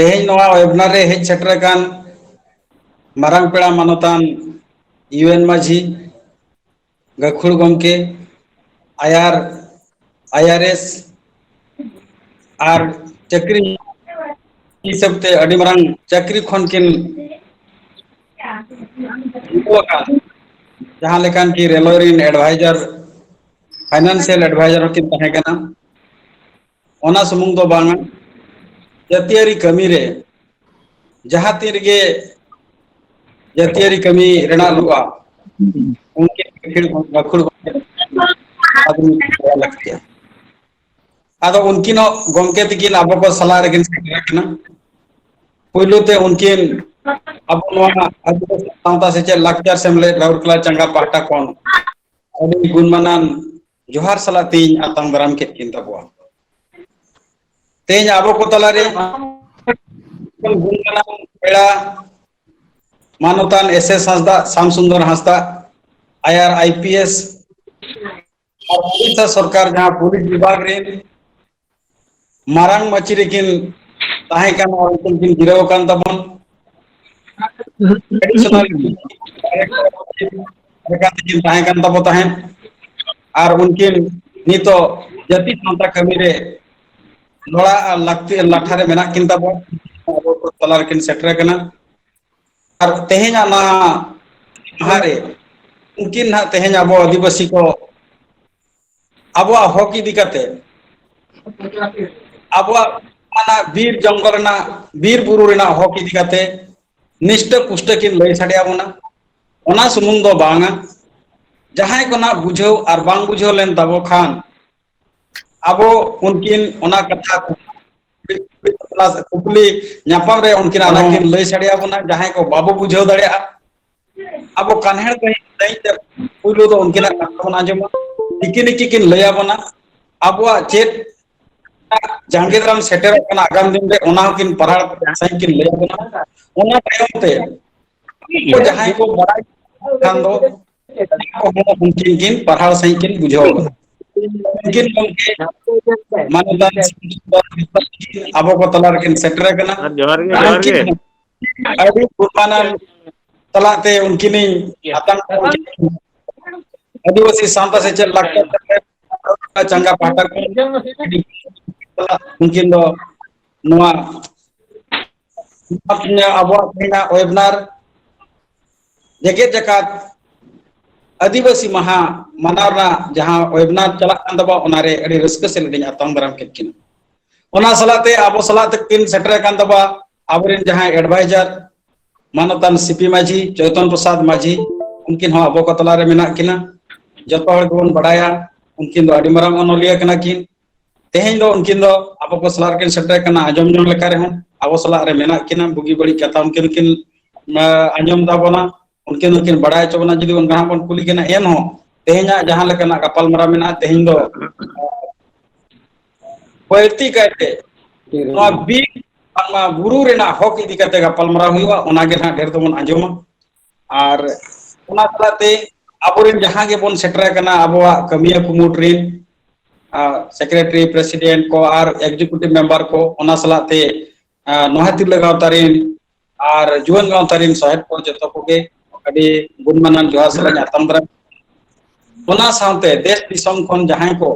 तेहेñ नोआ वेबिनार रे hedge shutter कान मारांग पेड़ा मानतान UN माझी गखुड़ गमके आयार आईआरएस और चाकरी हिसाब ते अड़ी मारांग चाकरी खन किन जहां लेकान की रेलवेरिन एडवाइजर फाइनेंशियल एडवाइजर किन तहे कना ओना सुमुंग दो बांगा जातियारी कमी रे जहां तीर गे जातियारी कमी रेना लुआ उनके गखुड़ आदमी लगते आदो उनकिन गमके तकिन अब को सलाह रेकिन सेकना पुलुते उनकिन अब आदिवासी सावता से लाक्चर सेमले राउरकला चंगा पाटा कोन अभी गुणमानान जोहार सला तीन आतंग दराम के किन तबवा तेज आबो को तलारे गुणमानान पेड़ा मानवतान एसएस हंसदा श्याम सुंदर हंसदा आईआर आईपीएस और उड़ीसा सरकार जहां पुलिस विभाग रे मारांग मची रेकिन ताहे कान और उनकिन गिरव कान तबन एडिशनल डायरेक्टर ताहे कान तब ताहे और उनकिन नितो जाति सावता कमी रे लोड़ा लगती लाठा रे मेना किन तब तलार किन सेटर कना और तेहेñ ना हारे उनकिन ना तेहेñ अब आदिवासी को अब हक इदी करते अब बीर जंगल ना बीर बुरु रेना हक इदी करते निष्ठ पुष्ट किन लय साडिया बोना ओना सुमुंग दो बांगा जहां को ना बुझो और बांग बुझो लेन तबो खान अब उनकिन ओना कथा कुपली नापाम रे उनकिन आना किन लय साडिया बोना जहां को बाबू बुझो दड़िया अब कान्हेड़ कहीं पुलो तो उनकिन कथा बना जमा निकी किन लया बना अब चेत जहांगीरराम सेटर कना आगाम दिन रे ओना किन पढ़ाड़ सही किन लया बना ओना टाइम ते को जहां को बड़ाई खान दो उनकिन किन पढ़ाड़ सही किन बुझो उनकिन मानदान अब को तलार किन सेटर कना जोहार गे अभी गुरमानन तलाते उनकिन आतंक आदिवासी सांता से चल लगता चंगा पाटा उनकिन दो नोआ अब वेबिनार जगत जकात आदिवासी महा मनावना जहां वेबिनार चलाकान दबा ओनारे अड़ी रस्क से लडिन आतंग दराम किन ओना सलाते अब सलाते किन सेटर कान दबा आबरेन जहां एडवाइजर मानवतान सीपी माझी चैतन प्रसाद माझी उनकिन हो अब को तलारे मेना किना जतो हर कोन बड़ाया उनकिन दो अड़ी मरांग अनोलिया कना किन तेहेñ दो उनकिन दो अब को सलार किन सेटर कना आजम जों लेका रे अब सला रे मेना किना बुगी बड़ी कथा उनकिन किन आजम दाबना उनकिन उनकिन बड़ाय चोबना जदी उन गां बन कुली किना एन हो तेहेña जहां लेकना कपाल मरा मेना तेहेñ दो पयती कहते नोआ बी गुरु रेना हक इदी करते कपाल मरा हुआ ओना गे ना ढेर दोबन आजमा और ओना तलाते आबोरेन जहां गे बोन सेटर कना आबोआ कमिया कुमुट रेन सेक्रेटरी प्रेसिडेंट को और एग्जीक्यूटिव मेंबर को ओना सलाते नोहाती लगाव तारिन और जुवन गांव तारिन सहायक को जतो कोगे अडी गुणमानन जोहार सला आतम दरा ओना सावते देश दिसम खन जहां को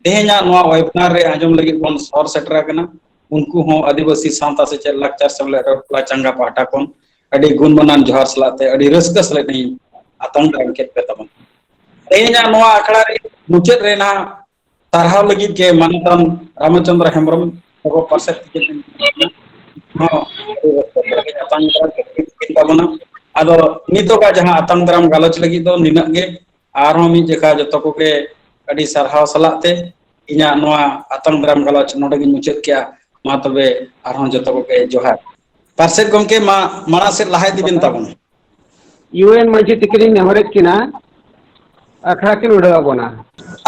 तेहेña नोआ वेबिनार रे आजम लगी बोन सर सेटर कना उनको हो आदिवासी सावता से चल लाक्चर समले रोकला चंगा पाटा कोन अडी गुणमानन जोहार सलाते अडी रस्क सले नहीं आतंक दराम के तमन तेहेña नोआ अखड़ा रे मुचेद रेना तारहाव लगी के मानतान रामचंद्र हेम्ब्रम को परसेट के हां आतंक दराम आदो नितो का जहां आतंक दराम गालोच लगी दो निना गे आरो मी जेका जतो को के अडी सरहाव सलाते इना नोआ आतंक दराम गालोच नोडे गिन मुचेद किया मा तबे आरो जतो को के जोहार परसेट गमके मा माना से लहाय दिबिन ताबन यूएन माझी तिकरी नेहरेत किना अखड़ा किन उड़वा बोना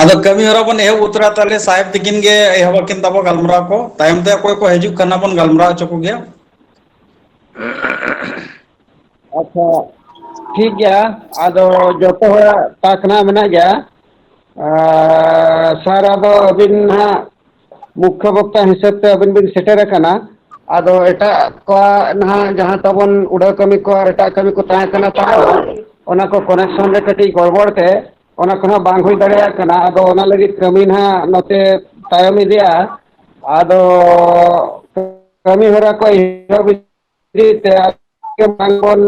आदो कमी हरा बन एह उतरा ताले साहेब तिकिन गे एहवा किन तबो गलमरा को तायम ते कोई को हेजु करना बन गलमरा चको गया अच्छा ठीक गया आदो जतो ताकना मना गया सर आदो अबिन मुख्य वक्ता हिसाब ते अबिन बिन सेटर कना आदो एटा को ना जहां तबन उड़ा कमी को और एटा कमी को ताहे कना ताहे ओना को कनेक्शन रे कटी गड़बड़ ते ओना को बांग हुई दड़या कना आदो ओना लगी कमी ना नते तायम इदिया आदो कमी हरा को हिसाब ते के मांगबन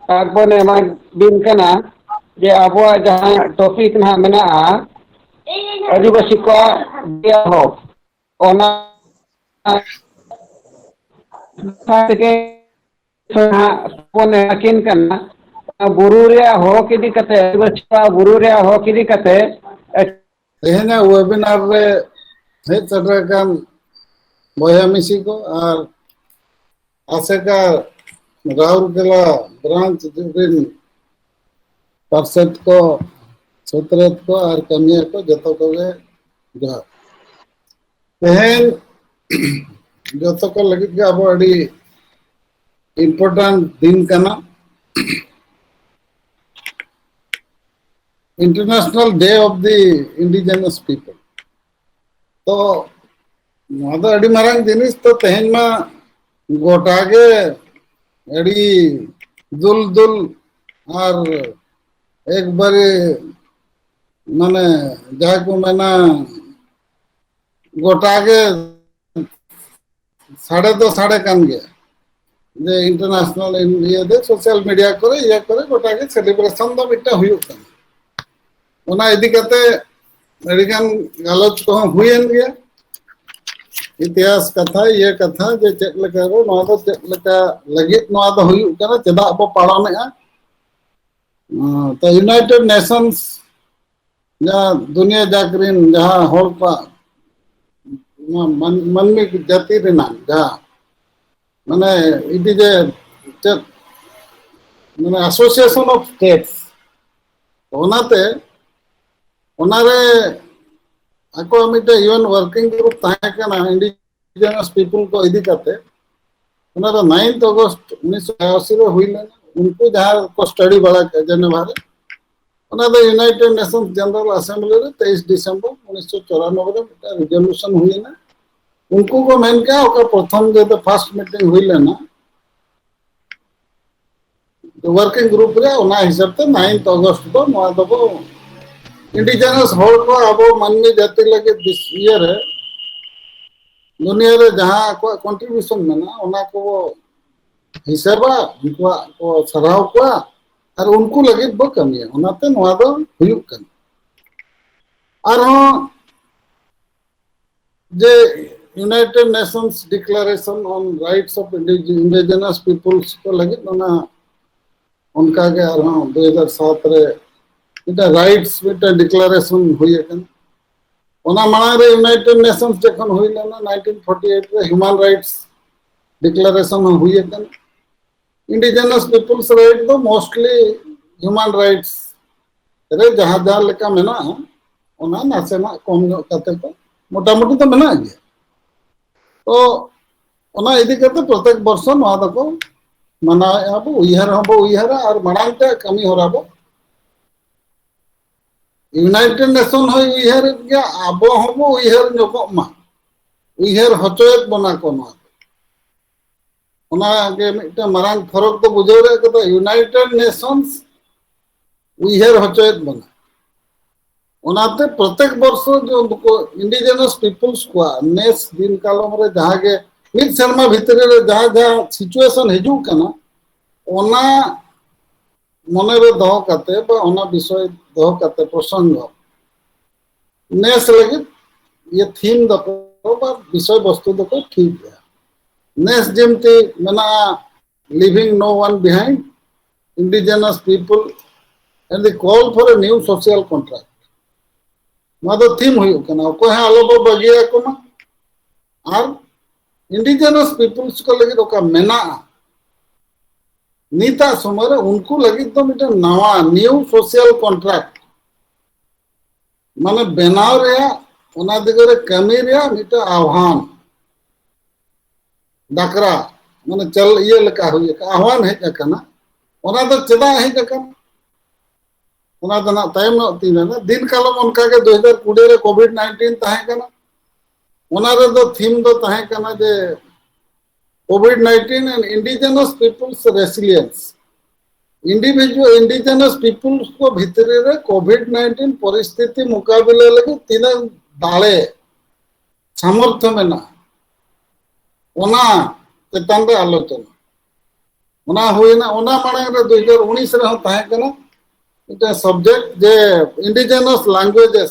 ताकबन एमा दिन कना जे अबो जहां टॉपिक ना मेना आदिवासी को दिया हो ओना के ᱥᱟᱯᱚᱱ ᱟᱹᱠᱤᱱ ᱠᱟᱱᱟ ᱵᱩᱨᱩ ᱨᱮᱭᱟᱜ ᱦᱚᱸᱠ ᱤᱫᱤ ᱠᱟᱛᱮ ᱵᱩᱨᱩ ᱨᱮᱭᱟᱜ ᱦᱚᱸᱠ ᱤᱫᱤ ᱠᱟᱛᱮ तेहना वेबिनार रे हेज सेटर कान बया मिसी को और आसेका राउरकेला ब्रांच दिन पार्षद को सत्रत को और कमिया को जतो को जा तेहन जतो को लगी के अब अड़ी इम्पोर्टेंट दिन कना international day of the indigenous people तो नोदा अड़ी मारंग जिनिस तो तेहन मा गोटागे अड़ी दुल दुल और एक बारे माने जहाँ को मैंने गोटागे 2:30 कान गया जे इंटरनेशनल ये दे सोशल मीडिया करे गोटागे सेलिब्रेशन दो मिट्टा हुई होता ओना इदी कते अड़ीगान गालोच को हुएन गया इतिहास कथा ये कथा जे चेक लेका रो नोआ दो चेक लेका लगित नोआ दो हुई कना चेदा बो पाड़ानेआ तो यूनाइटेड नेशंस जहाँ दुनिया जाकरीन जहाँ होल पा मनमी जाति रेना जहाँ माने इदी जे चेक माने एसोसिएशन ऑफ स्टेट्स ओनाते ओनारे ako mite UN working group tahe kana indigenous people को इदी करते उनारा 9 अगस्त 1980 रे हुई लेना उनको जहाँ को स्टडी बड़ा जने बारे उनारा यूनाइटेड नेशंस जनरल असेंबली रे 23 दिसंबर 1994 रे रिजोल्यूशन हुई ना उनको को मेन क्या ओका प्रथम जो फर्स्ट मीटिंग हुई लेना वर्किंग ग्रुप रे ओना हिसाब से 9 अगस्त को नवा दबो इंडिजिनस होल को अब मानवी जाति लगे दिस ईयर है दुनिया रे जहां को कंट्रीब्यूशन मेना ओना को हिसाबा उनको को सराव को और उनको लगे बो कमी ओनाते नवा दो हुयुक कन और जे United Nations declaration on rights of indigenous peoples को लगे ओना उनका के और 2007 रे इटा राइट्स इटा डिक्लेरेशन हुई है ओना माना रे यूनाइटेड नेशंस जखन हुई लेना 1948 रे ह्यूमन राइट्स डिक्लेरेशन हुई है इंडिजिनस पीपल्स राइट तो मोस्टली ह्यूमन राइट्स रे जहां जहां लेका मेना ओना नासेना कम कते को मोटा मोटी तो मेना गया तो ओना इदी करते प्रत्येक वर्ष नवा दको मना अब उइहर और मांगते कमी होराबो यूनाइटेड नेशन हो उइहर गया अब हम उइहर मा उइहर हचोयत बना को ओना के मिटा मारांग फरक तो बुझो रे के यूनाइटेड नेशंस उइहर हचोयत बना ओनाते प्रत्येक वर्ष जो इंडिजिनस पीपल्स को नेस दिन कालम रे जहां के मिड शर्मा भितरे रे जहां जहां सिचुएशन हिजू कना ओना मने रे दो कते बा ओना विषय दो कते प्रसंग नेस लगे ये थीम दको बा विषय वस्तु दको ठीक है नेस जेमते मना living no one behind indigenous people and the call for a new social contract मा दो थीम हुई कना को है आलो बो बगिया को मा और इंडिजिनस पीपल्स को लगे ओका मेना नीता समय उनको लगी तो मिटे नवा न्यू सोशल कॉन्ट्रैक्ट माने बनाव रे ओना दिगरे कमी रे मिटे आह्वान डाकरा माने चल ये लका हुई आह्वान है कना ओना तो चदा है कना ओना तो ना टाइम न तीन ना दिन कालम उनका के 2020 रे कोविड 19 ताहे कना ओना रे दो थीम दो ताहे कना जे COVID-19 and indigenous people's resilience. Individual indigenous peoples को भितरे रे कोविड-19 परिस्थिति मुकाबला लगे तीन दाले सामर्थ्य में ना ओना चेतान रे आलोचना ओना हुईना ओना माने रे 2019 रे ताहे कना इटा सब्जेक्ट जे indigenous languages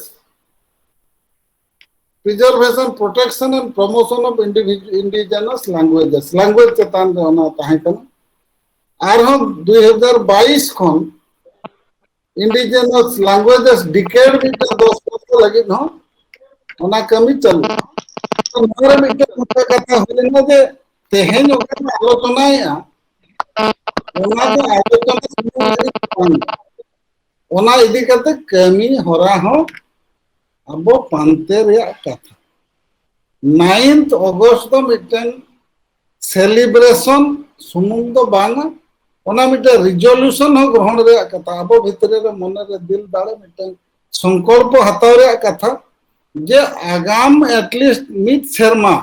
preservation protection and promotion of indigenous languages language चेतान रे ओना ताहे कना आरहम 2022 खन इंडिजिनस लैंग्वेजेस डिकेड में 10 वर्ष लगे न ओना कमी चल तो मोर मिटे कथा होलेना जे तेहेन ओकर आलोचना या ओना तो आलोचना ओना इदी करते कमी होरा हो अब पांते रे कथा 9th अगस्त तो मिटन सेलिब्रेशन सुमुंग तो बांगा ओना मिटे रिजोल्यूशन हो ग्रहण रे कथा अब भितरे रे मन रे दिल दाड़े मिटे संकल्प हताव रे कथा जे आगाम एटलीस्ट मिट शर्मा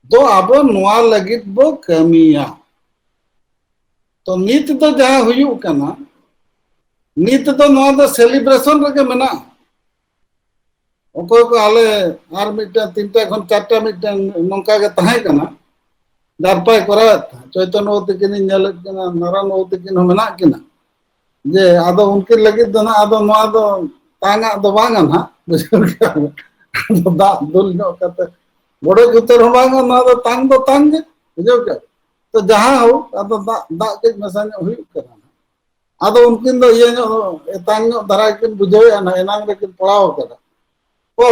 तो अब नोआ लगित बो कमिया तो नित तो जहां हुयु कना नित तो नोआ द सेलिब्रेशन रे मेना ओको को आले आर मिटे तीनटा खन चारटा मिटे नंका के ताहे कना दारपाय करा चैतन्य ओतिकिन नेल कना नारायण ओतिकिन मेना किना जे आदो उनके लगे दना आदो नोआ दो तांगा दो बांगा ना बुझो दा दुल नो कते बड़े उतर हो बांगा ना दो तांग बुझो के तो जहां हो आदो दा दा के मसान हुई करा आदो उनकिन दो ये नो तांग दरा किन बुझो या ना एनांग रे किन पड़ाव करा तो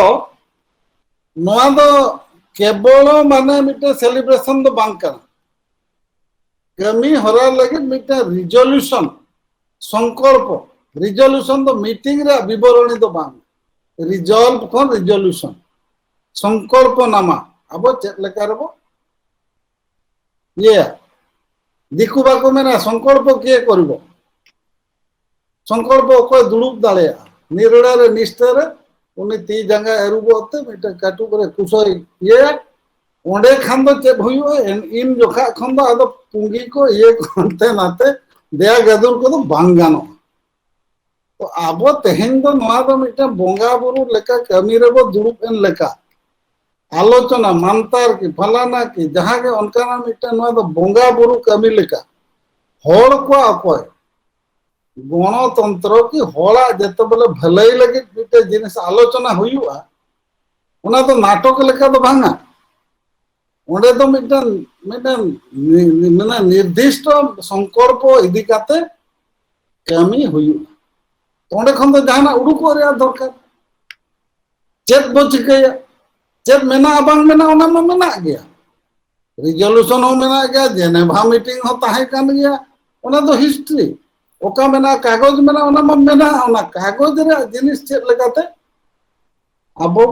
नोआ दो केवल माने मिटे सेलिब्रेशन दो बांग करा कमी हरा लगे मिटे रिजोल्यूशन संकल्प रिजोल्यूशन दो मीटिंग रे विवरणी दो बांग रिजॉल्व कोन रिजोल्यूशन संकल्प नामा अब चेक लेका रबो ये दिकु बाको मेना संकल्प के करबो संकल्प को दुलुप दाले निरड़ा रे निष्ठा रे उनी ती जंगा एरुबोते मिटे काटू करे कुसोई ये ओंडे खान दो चे भइयो इन जोखा खन दो आदो पुंगी को ये कोनते नाते देया गदुर को तो बांगानो तो आबो तेहेन दो नोआ दो मिटे बोंगा बुरु लेका कमी रेबो दुरुप एन लेका आलोचना मानतार की फलाना की जहां के उनका मिटे नोआ दो बोंगा बुरु कमी लेका होड़ को अकोय गणतंत्र की होला जते बोले भलाई लगे मिटे जिनिस आलोचना हुयुआ ओना तो नाटक लेका दो भांगा ओंडे तो मिटन मिटन माने निर्दिष्ट संकल्प इदी काते कमी हुयुआ ओंडे खन तो जाना उडुको रे दरकार चेत बो चिकया चेत मेना बांग मेना ओना मा मेना गया रिजोल्यूशन हो मेना गया जेनेवा मीटिंग हो ताहे कान गया ओना तो हिस्ट्री ओका मेना कागज मेना ओना मा मेना ओना कागज रे जिनिस चेत लगाते अबो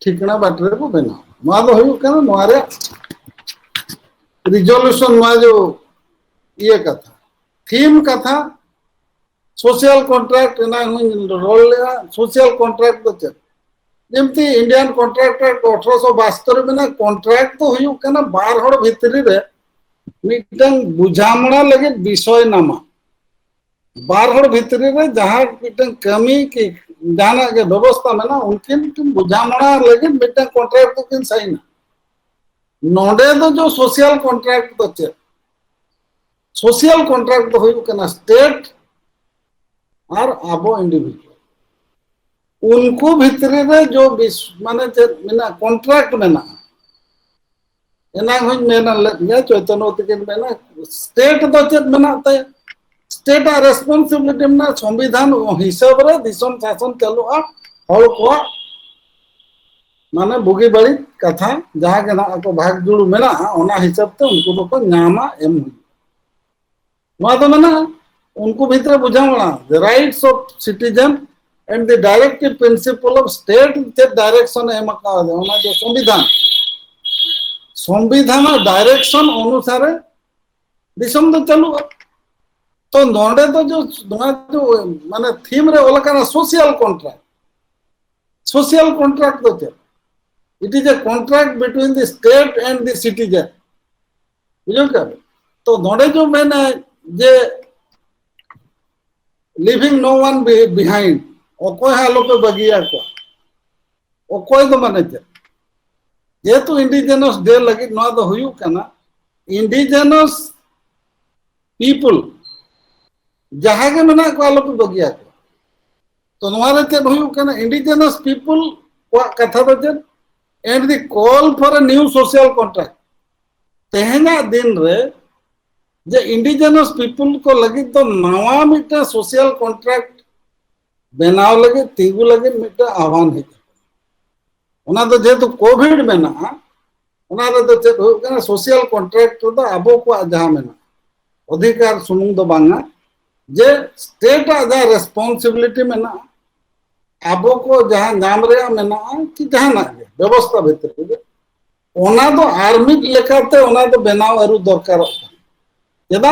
ठिकना बाटरे को बेना नोआ दो हुयु कना नोआ रे रिजोल्यूशन नोआ जो ये कथा थीम कथा सोशल कॉन्ट्रैक्ट ना रोल लेगा सोशल कॉन्ट्रैक्ट तो चेत जेमती इंडियन कॉन्ट्रैक्ट 1872 में ना कॉन्ट्रैक्ट तो हुयु कना बार हड़ भितरी रे मिटन बुझामणा लगे विषय नामा बार हड़ भितरी रे जहां मिटन कमी की जाना के व्यवस्था में ना उनकिन बुझामणा लगे मिटन कॉन्ट्रैक्ट तो किन साइन नोडे तो जो सोशल कॉन्ट्रैक्ट तो चे सोशल कॉन्ट्रैक्ट तो हुयु कना स्टेट और आबो इंडिविजुअल उनको भितरी रे जो माने मेना कॉन्ट्रैक्ट मेना एना हुई मेना ले चैतन्य तिकिन मेना स्टेट तो चेत मेना ते स्टेट आ रेस्पोंसिबिलिटी मेना संविधान हिसाब रे दिसम शासन चलुआ हल को माने बुगी बड़ी कथा जहां के ना को भाग जुड़ू मेना ओना हिसाब ते उनको को नामा एम मा तो मेना उनको भीतर बुझावणा the rights of citizen and the directive principle of state ते डायरेक्शन एम का ओना जो संविधान डायरेक्शन अनुसार दिसम तो चलू तो नोडे तो जो माने थीम रे ओलकाना सोशल कॉन्ट्रैक्ट तो चे It is a contract between the state and the citizen. बुझो क्या? तो नोड़े जो मैंने जे leaving no one behind, ओकोई हालों पे बगिया को, ओकोई तो मने चे, ये तो indigenous day लगी नौ तो हुई करना, indigenous people, जहाँ के मना को हालों पे बगिया को, तो नवारे चे हुई करना indigenous people को कथा तो चे, and the call for a new social contract. तेहना दिन रे जे इंडिजिनस पीपल को लगी तो नवा मिटा सोशल कॉन्ट्रैक्ट बनाव लगे तीगु लगे मिटा आह्वान है उना तो जेतु कोविड में ना उना तो चेक हो कना सोशल कॉन्ट्रैक्ट तो अबो को जहां में ना अधिकार सुनुंग दो बांगा जे स्टेट आजा रेस्पॉन्सिबिलिटी में ना अबो को जहां नाम रे में ना कि जहां ना व्यवस्था भीतर ओना तो आर्मी लेकाते ओना तो बनाव अरु दरकार यदा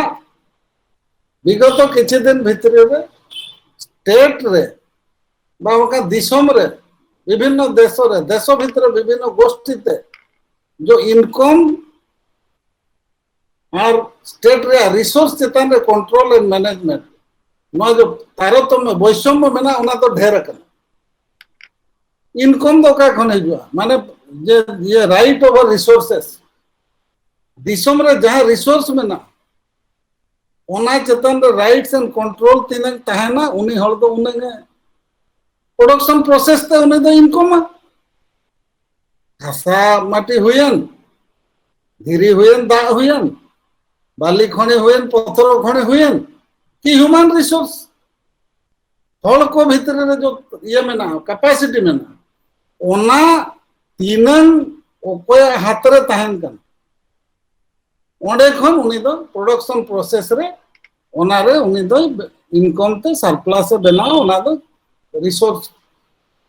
विगत किछि दिन भितरे रे स्टेट रे बावका दिसम रे विभिन्न देश रे देश भितर विभिन्न गोष्ठी ते जो इनकम और स्टेट रे रिसोर्स चेतन रे कंट्रोल एंड मैनेजमेंट नो जो तारतम्य वैषम्य मेना ओना तो ढेर कना इनकम तो का खने जुआ माने ये राइट ओवर रिसोर्सेस दिसम रे जहां रिसोर्स में ना ओना चेतन रे राइट्स एंड कंट्रोल तीन तहना उनी हल दो उने प्रोडक्शन प्रोसेस ते उनी दो इनकम हासा माटी हुयन धीरी हुयन दा हुयन बाली खने हुयन पत्थर खने हुयन कि ह्यूमन रिसोर्स हल को भीतर रे जो ये में ना कैपेसिटी में ना ओना तीनन ओकोय हाथ रे तहन कन ओंडे खन उनी दो प्रोडक्शन प्रोसेस रे ओना रे उनी दो इनकम ते सरप्लस बनाओ ओना दो रिसोर्स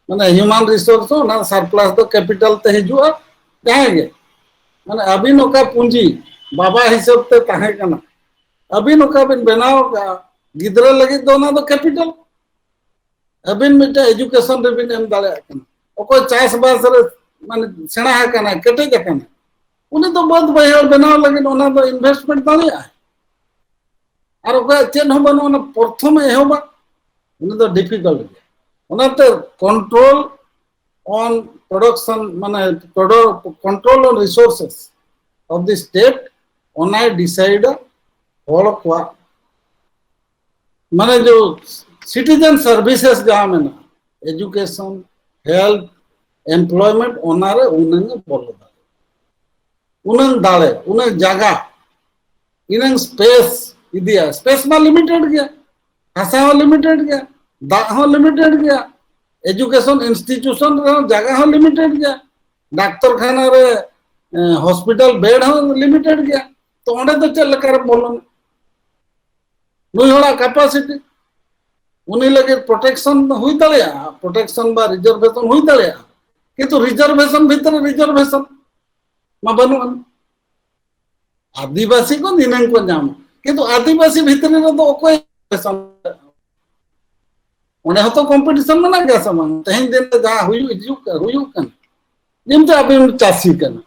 माने ह्यूमन रिसोर्स ओना सरप्लस दो कैपिटल ते हिजुआ जाएंगे माने अभी नोका पूंजी बाबा हिसाब ते ताहे कना अभी नोका बिन बनाओ गिदरा लगी दो ना दो कैपिटल अभी मिटा एजुकेशन रे बिन एम दाले कना ओको चास बास रे माने सेना है कना केटे जकना उन्हें तो बहुत बहिर बनाव लगे ओना तो इन्वेस्टमेंट दाले और ओका चेन हो बनो ना प्रथम एहोबा उन्हें तो डिफिकल्ट ओना तो कंट्रोल ऑन प्रोडक्शन माने control on resources of the state ओना डिसाइड होल को माने जो सिटीजन सर्विसेज जहां में ना एजुकेशन हेल्थ एम्प्लॉयमेंट ओना रे उन्हें बोलो उन्हें दाले उन्हें जगह इन्हें स्पेस इदिया स्पेस में लिमिटेड गया भाषा हो लिमिटेड गया दा हो लिमिटेड गया एजुकेशन इंस्टीट्यूशन रे जगह हो लिमिटेड गया डॉक्टर खाना रे हॉस्पिटल बेड हो लिमिटेड गया तो ओंडे तो चल कर बोलो नुई होला कैपेसिटी उन्हीं लगे प्रोटेक्शन हुई दलिया प्रोटेक्शन बा रिजर्वेशन हुई दलिया किंतु रिजर्वेशन भीतर रिजर्वेशन मा बनुन आदिवासी को दिनन को नाम किंतु आदिवासी भीतर रे तो कोई ओने हतो कंपटीशन में ना गया समान तहिन दिन जा हुई कन जिमते अभी चासी कन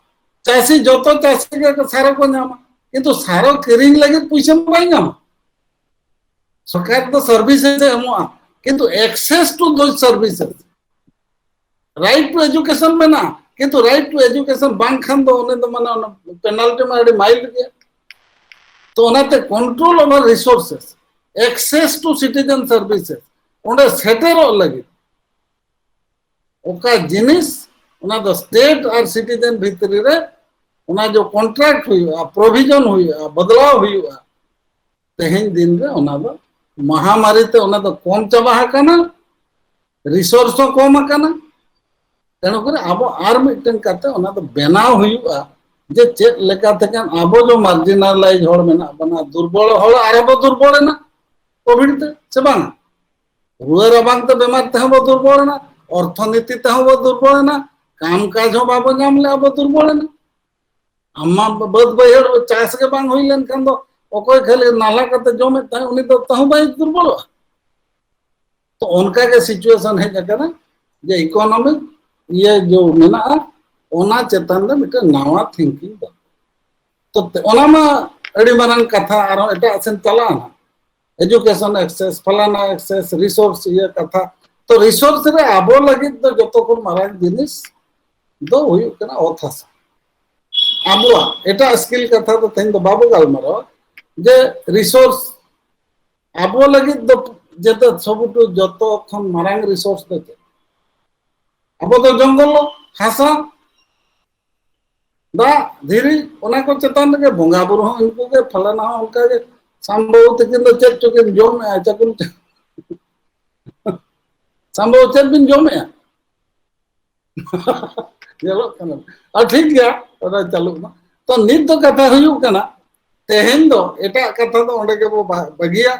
चासी जतो चासी के सारो को नाम किंतु सारो किरिंग लगे पैसा पाई नाम सरकार तो सर्विसेज एमो किंतु एक्सेस टू दो सर्विसेज राइट टू एजुकेशन में ना किंतु राइट टू एजुकेशन बांग खान दो ओने तो माने पेनल्टी में अड़ी माइल गया तो ओनाते control over resources access to citizen services ओंडे सेटेरो लगे ओका जिनिस ओना दो स्टेट और सिटीजन भीतर रे ओना जो कॉन्ट्रैक्ट हुई प्रोविजन हुई बदलाव हुई तेहन दिन रे ओना दो महामारी ते ओना तो कम चाबा हकाना रिसोर्स कम हकाना तेणु करे अब आर मिटन करते ओना तो बनाव हुआ जे चेक लेका थेकन अब जो मार्जिनलाइज होड़ मेना बना दुर्बल होड़ आरबो दुर्बल ना कोविड ते से बांग रुए रबांग तो बेमार ते हबो दुर्बल ना अर्थनीति ते हबो दुर्बल ना काम काज हो बाबो नाम ले अब दुर्बल ना अम्मा बद बहेड़ चास के बांग होई लन खान दो ओकोय खाली नाला करते जमे ता उनी तो तहु बाई दुर्बल तो उनका के सिचुएशन है जकना जे इकोनॉमिक ये जो मेना ओना चेतन रे मिटे नावा थिंकिंग तो ओना मा अड़ी मारन कथा आरो एटा सेन चला ना एजुकेशन एक्सेस फलाना एक्सेस रिसोर्स ये कथा तो रिसोर्स रे आबो लगी तो जतो को मारन जिनिस दो हुई कना ओथास आबो एटा स्किल कथा तो तेन दो बाबू गाल मारो जे रिसोर्स आबो लगी दो जेते सबुटु जतो खन मारन रिसोर्स दे आबो तो जंगल हासा दा धीरी ओना को चेतन के बोंगा बुरु हो इनको के फलाना हो उनका के संभव तकिन तो चेक चुकिन जोम में चकुन संभव चेक बिन जोम में चलो कना और ठीक गया और चलो ना तो नित तो कथा हुयु कना तेहेन दो एटा कथा तो ओंडे के बो बगिया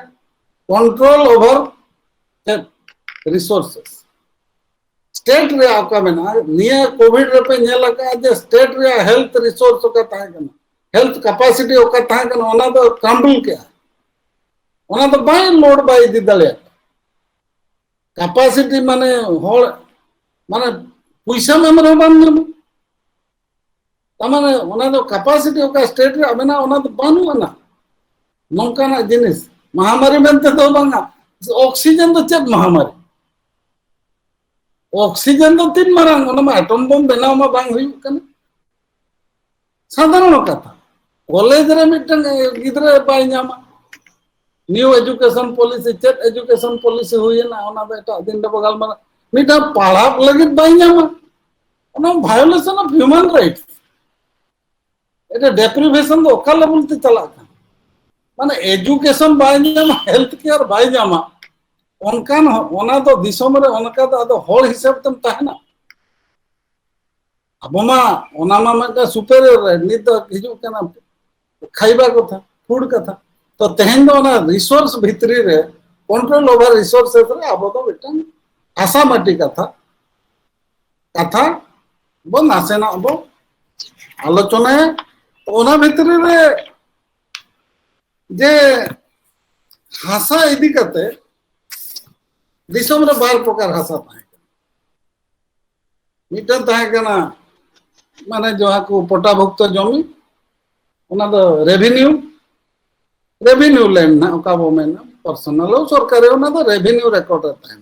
कंट्रोल ओवर रिसोर्सेस स्टेट रे आपका मेना निया कोविड रे पे नेला का जे स्टेट रे हेल्थ रिसोर्स का ताहे कना हेल्थ कैपेसिटी का ताहे कना ओना तो क्रम्बल के ओना तो बाय लोड बाय दि दले कैपेसिटी माने होल माने पैसा में मरे बान नम तमाने ओना तो कैपेसिटी का स्टेट रे मेना ओना तो बानु ना नौका ना जिनिस महामारी मेनते तो बांगा ऑक्सीजन तो चेक महामारी ऑक्सीजन तो तीन मारंग ओना मा एटम बम बनाव मा बांग हुई कना साधारण कथा कॉलेज रे मिटन गिदरे बाय न्यामा न्यू एजुकेशन पॉलिसी चेक एजुकेशन पॉलिसी हुई ना ओना दो एटा दिन दो बगल मा मिटा पढ़ा लगी बाय न्यामा ओना वायोलेशन ऑफ ह्यूमन राइट्स एटा डेप्रिवेशन दो ओका लेवल ते चला माने एजुकेशन बाय न्यामा हेल्थ केयर बाय न्यामा ओनकान ओना तो दिसम रे ओनका तो आदो होल हिसाब तम ताहना अबमा ओना मा मटा सुपेरियर रे नि तो हिजु कना खाइबा कथा फूड कथा तो तेहेन दो ना रिसोर्स भितरी रे कंट्रोल ओवर रिसोर्सेस रे अब तो बेटन आशा माटी कथा कथा बो नासेना अब आलोचना तो ओना भितरी रे जे हासा इदी कते दिसम रे बार प्रकार हासा ताहे मिटन ताहे कना माने जो को पटाभुक्त जमी ओना दो रेवेन्यू लैंड ना ओका बो मेना पर्सनल सरकार ओना दो रेवेन्यू रिकॉर्ड ताहे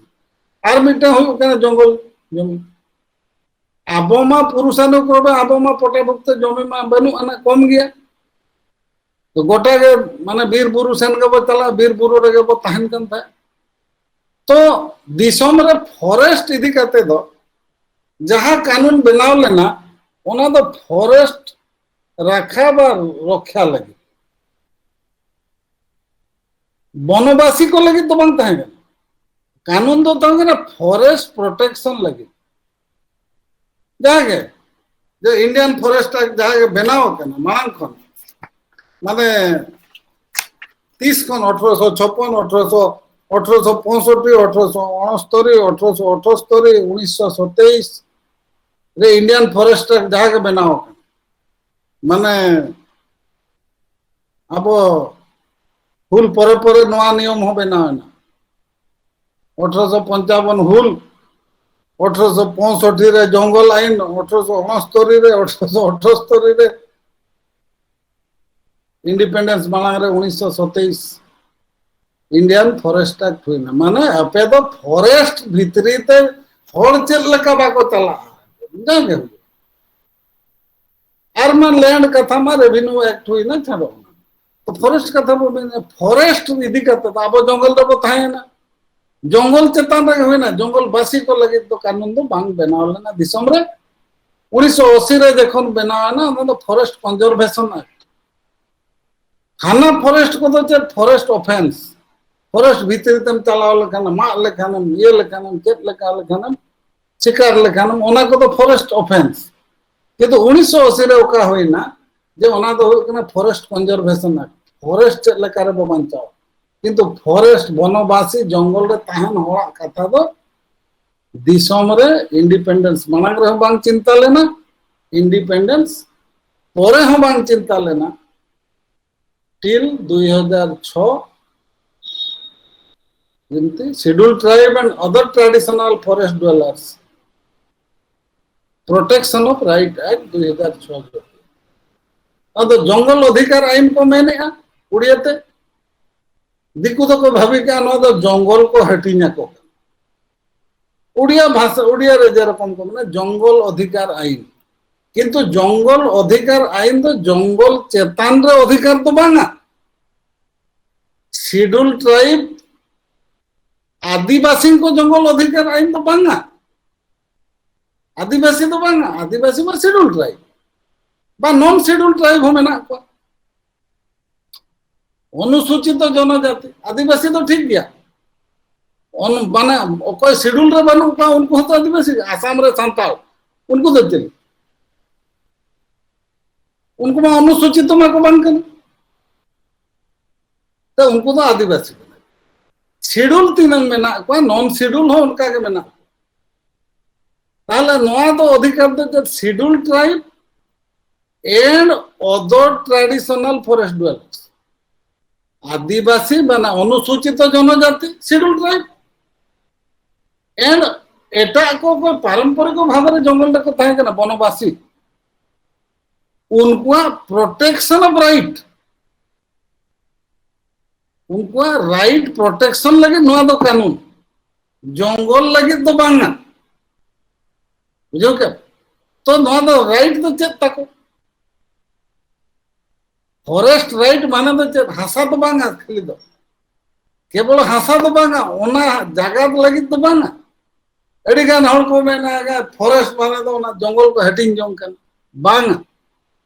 आर मिटन हुई कना जंगल जमी आबोमा पुरुषानु कोबे आबोमा पटाभुक्त जमी मा बनु अना कम गया तो गोटा के माने बीर बुरु सेन के बो चला बीर बुरु रे के बो ताहन कन था तो दिसम रे फॉरेस्ट इदी करते दो जहां कानून बनाव लेना ओना दो फॉरेस्ट रखा बा रक्षा लगी वनवासी को लगी तो बांग ताहे कानून दो तांगे ना फॉरेस्ट प्रोटेक्शन लगी जागे जो इंडियन फॉरेस्ट एक्ट जागे बनाव कना मांग खन माने 30 खन 1856 1865 1869 1878 1927 रे इंडियन फॉरेस्ट एक्ट जागे बनाव माने अब हुल परे परे नवा नियम हो बनाव ना 1855 हुल 1865 रे जंगल आईन 1869 रे 1878 रे इंडिपेंडेंस मांग रे 1927 इंडियन फॉरेस्ट एक्ट हुई ना माने अपे तो फॉरेस्ट भितरी ते हर चेल लका बाको चला जागे आर मान लैंड कथा मा रेवेन्यू एक्ट हुई ना छाड़ो तो फॉरेस्ट कथा बो फॉरेस्ट इदी कथा अब जंगल रे बो थाए ना जंगल चेतान रे हुई ना जंगल बासी को लगे तो कानून दो बांग बनाव लेना दिसम रे 1980 रे जखन बनाव ना ओना तो फॉरेस्ट कंजर्वेशन एक्ट हाना फॉरेस्ट को तो चेक फॉरेस्ट ऑफेंस फॉरेस्ट भीतर तम चलाव लेखान मा लेखान ये लेखान चेक लेखा लेखान शिकार लेखान ओना को तो फॉरेस्ट ऑफेंस किंतु 1980 रे ओका होई ना जे ओना तो होय कना forest conservation act forest check लेखा रे बबांचाव किंतु फॉरेस्ट वनवासी जंगल रे ताहन होड़ा कथा दो दिसम रे इंडिपेंडेंस मानग रे बांग चिंता लेना इंडिपेंडेंस परे हो बांग चिंता लेना till 2006 schedule tribe and other traditional forest dwellers protection of right act 2006 अब जंगल अधिकार आईन को मेने उड़ियाते दिकु को भावी क्या जंगल को हटिना को उड़िया भाषा उड़िया रे जेरकम को माने जंगल अधिकार आईन किंतु जंगल अधिकार आईन तो जंगल चेतान रे अधिकार तो बांगा शेड्यूल ट्राइब आदिवासी को जंगल अधिकार आईन तो बांगा आदिवासी तो बांगा आदिवासी में शेड्यूल ट्राइब बा नॉन शेड्यूल ट्राइब हो मेना को अनुसूचित जनजाति आदिवासी तो ठीक गया माने कोई शेड्यूल रे बानु का उनको तो आदिवासी आसाम रे सांताल उनको देते उनको में अनुसूचित में को बन कर तो उनको तो आदिवासी शेड्यूल तीन मेना को नॉन शेड्यूल हो उनका के मेना ताले नोआ तो अधिकार दे schedule tribe and other traditional forest dwellers adivasi बना अनुसूचित जनजाति शेड्यूल ट्राइब एंड एटा को पारंपरिक भाव में जंगल को ताहे कना वनवासी उनको प्रोटेक्शन ऑफ राइट उनको राइट प्रोटेक्शन लगे नोआ दो कानून जंगल लगे तो बांगा बुझो क्या तो नोआ दो राइट तो चेत ताको फॉरेस्ट राइट माने तो चेत हासा तो बांगा खाली दो केवल हासा तो बांगा ओना जगह लगे तो बांगा अड़ी गान हर को मेना फॉरेस्ट माने तो ओना जंगल को हटिंग जोंग कन बांगा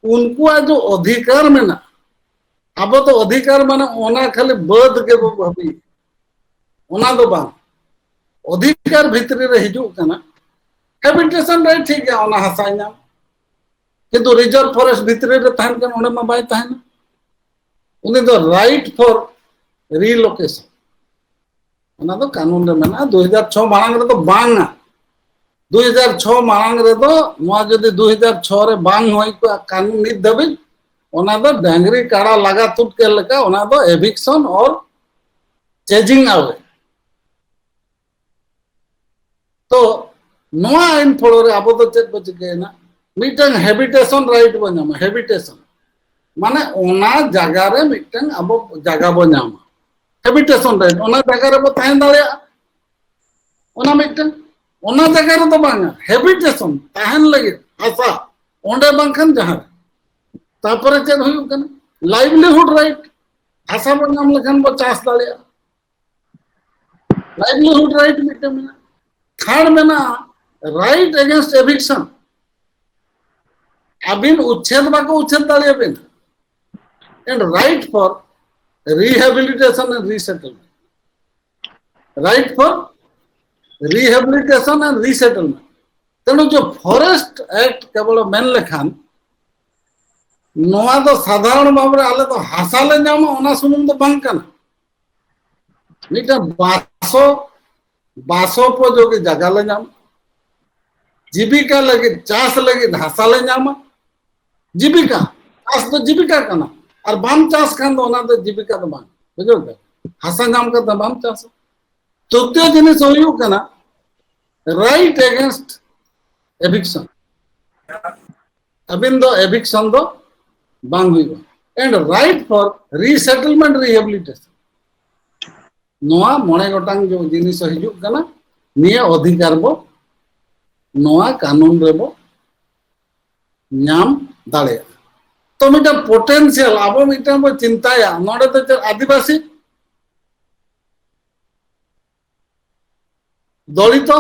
उनको जो अधिकार में ना अब तो अधिकार माने ओना खाली बद के वो भाभी ओना दो बांग अधिकार भीतरी रे हिजू कना हैबिटेशन राइट ठीक है ओना हासा नाम किंतु रिजर्व फॉरेस्ट भीतरी रे तहन कन ओने में बाय तहन उनी तो राइट फॉर रिलोकेशन ओना तो कानून रे मेना 2006 मांग रे तो बांगा 2006 मांग रे तो नोआ जदी 2006 रे बांग होई को कानून नित दबे ओना दो डांगरी काड़ा लगा तुट के लका ओना दो एविक्शन और चेजिंग आवे तो नोआ आईन फलो रे अब तो चेक बच के ना मिटन हैबिटेशन राइट बो नाम हैबिटेशन माने ओना जगह रे मिटन अब जगह बो नाम हैबिटेशन राइट ओना जगह रे बो ताहें दाड़िया ओना मिटन ओना जगह रे तो बांगा हैबिटेशन ताहें लगे आशा ओंडे बांखन जहां तापर चेक हुई कन लाइवलीहुड राइट आशा बो नाम लखन बो चास दाड़िया लाइवलीहुड राइट मिटन में थर्ड में ना राइट अगेंस्ट एविक्शन अबिन उच्छेद बाको उच्छेद दाड़िया बिन and right for rehabilitation and resettlement right for rehabilitation and resettlement तेणु जो फॉरेस्ट एक्ट केवल मेन लेखान नोआ तो साधारण भाव रे आले तो हासा ले नाम ओना सुनुम तो बांग कना मिटा बासोपयोगी जगह ले नाम जीविका लगे चाष लगे हासा ले नाम जीविका चाष तो जीविका कना और बाम चाष खान तो ओना तो जीविका तो बांग बुझो के हासा नाम का तो बाम चाष तृतीय जिनिस होयु कना राइट अगेंस्ट एविक्शन अबिन दो एविक्शन दो बांग हुई and right for resettlement rehabilitation नोआ मोने गोटांग जो जिनिस हिजु कना निया अधिकार बो नोआ कानून रे बो नाम दाड़े तो मिटा पोटेंशियल अब मिटा बो चिंताया नोडे तो आदिवासी दलित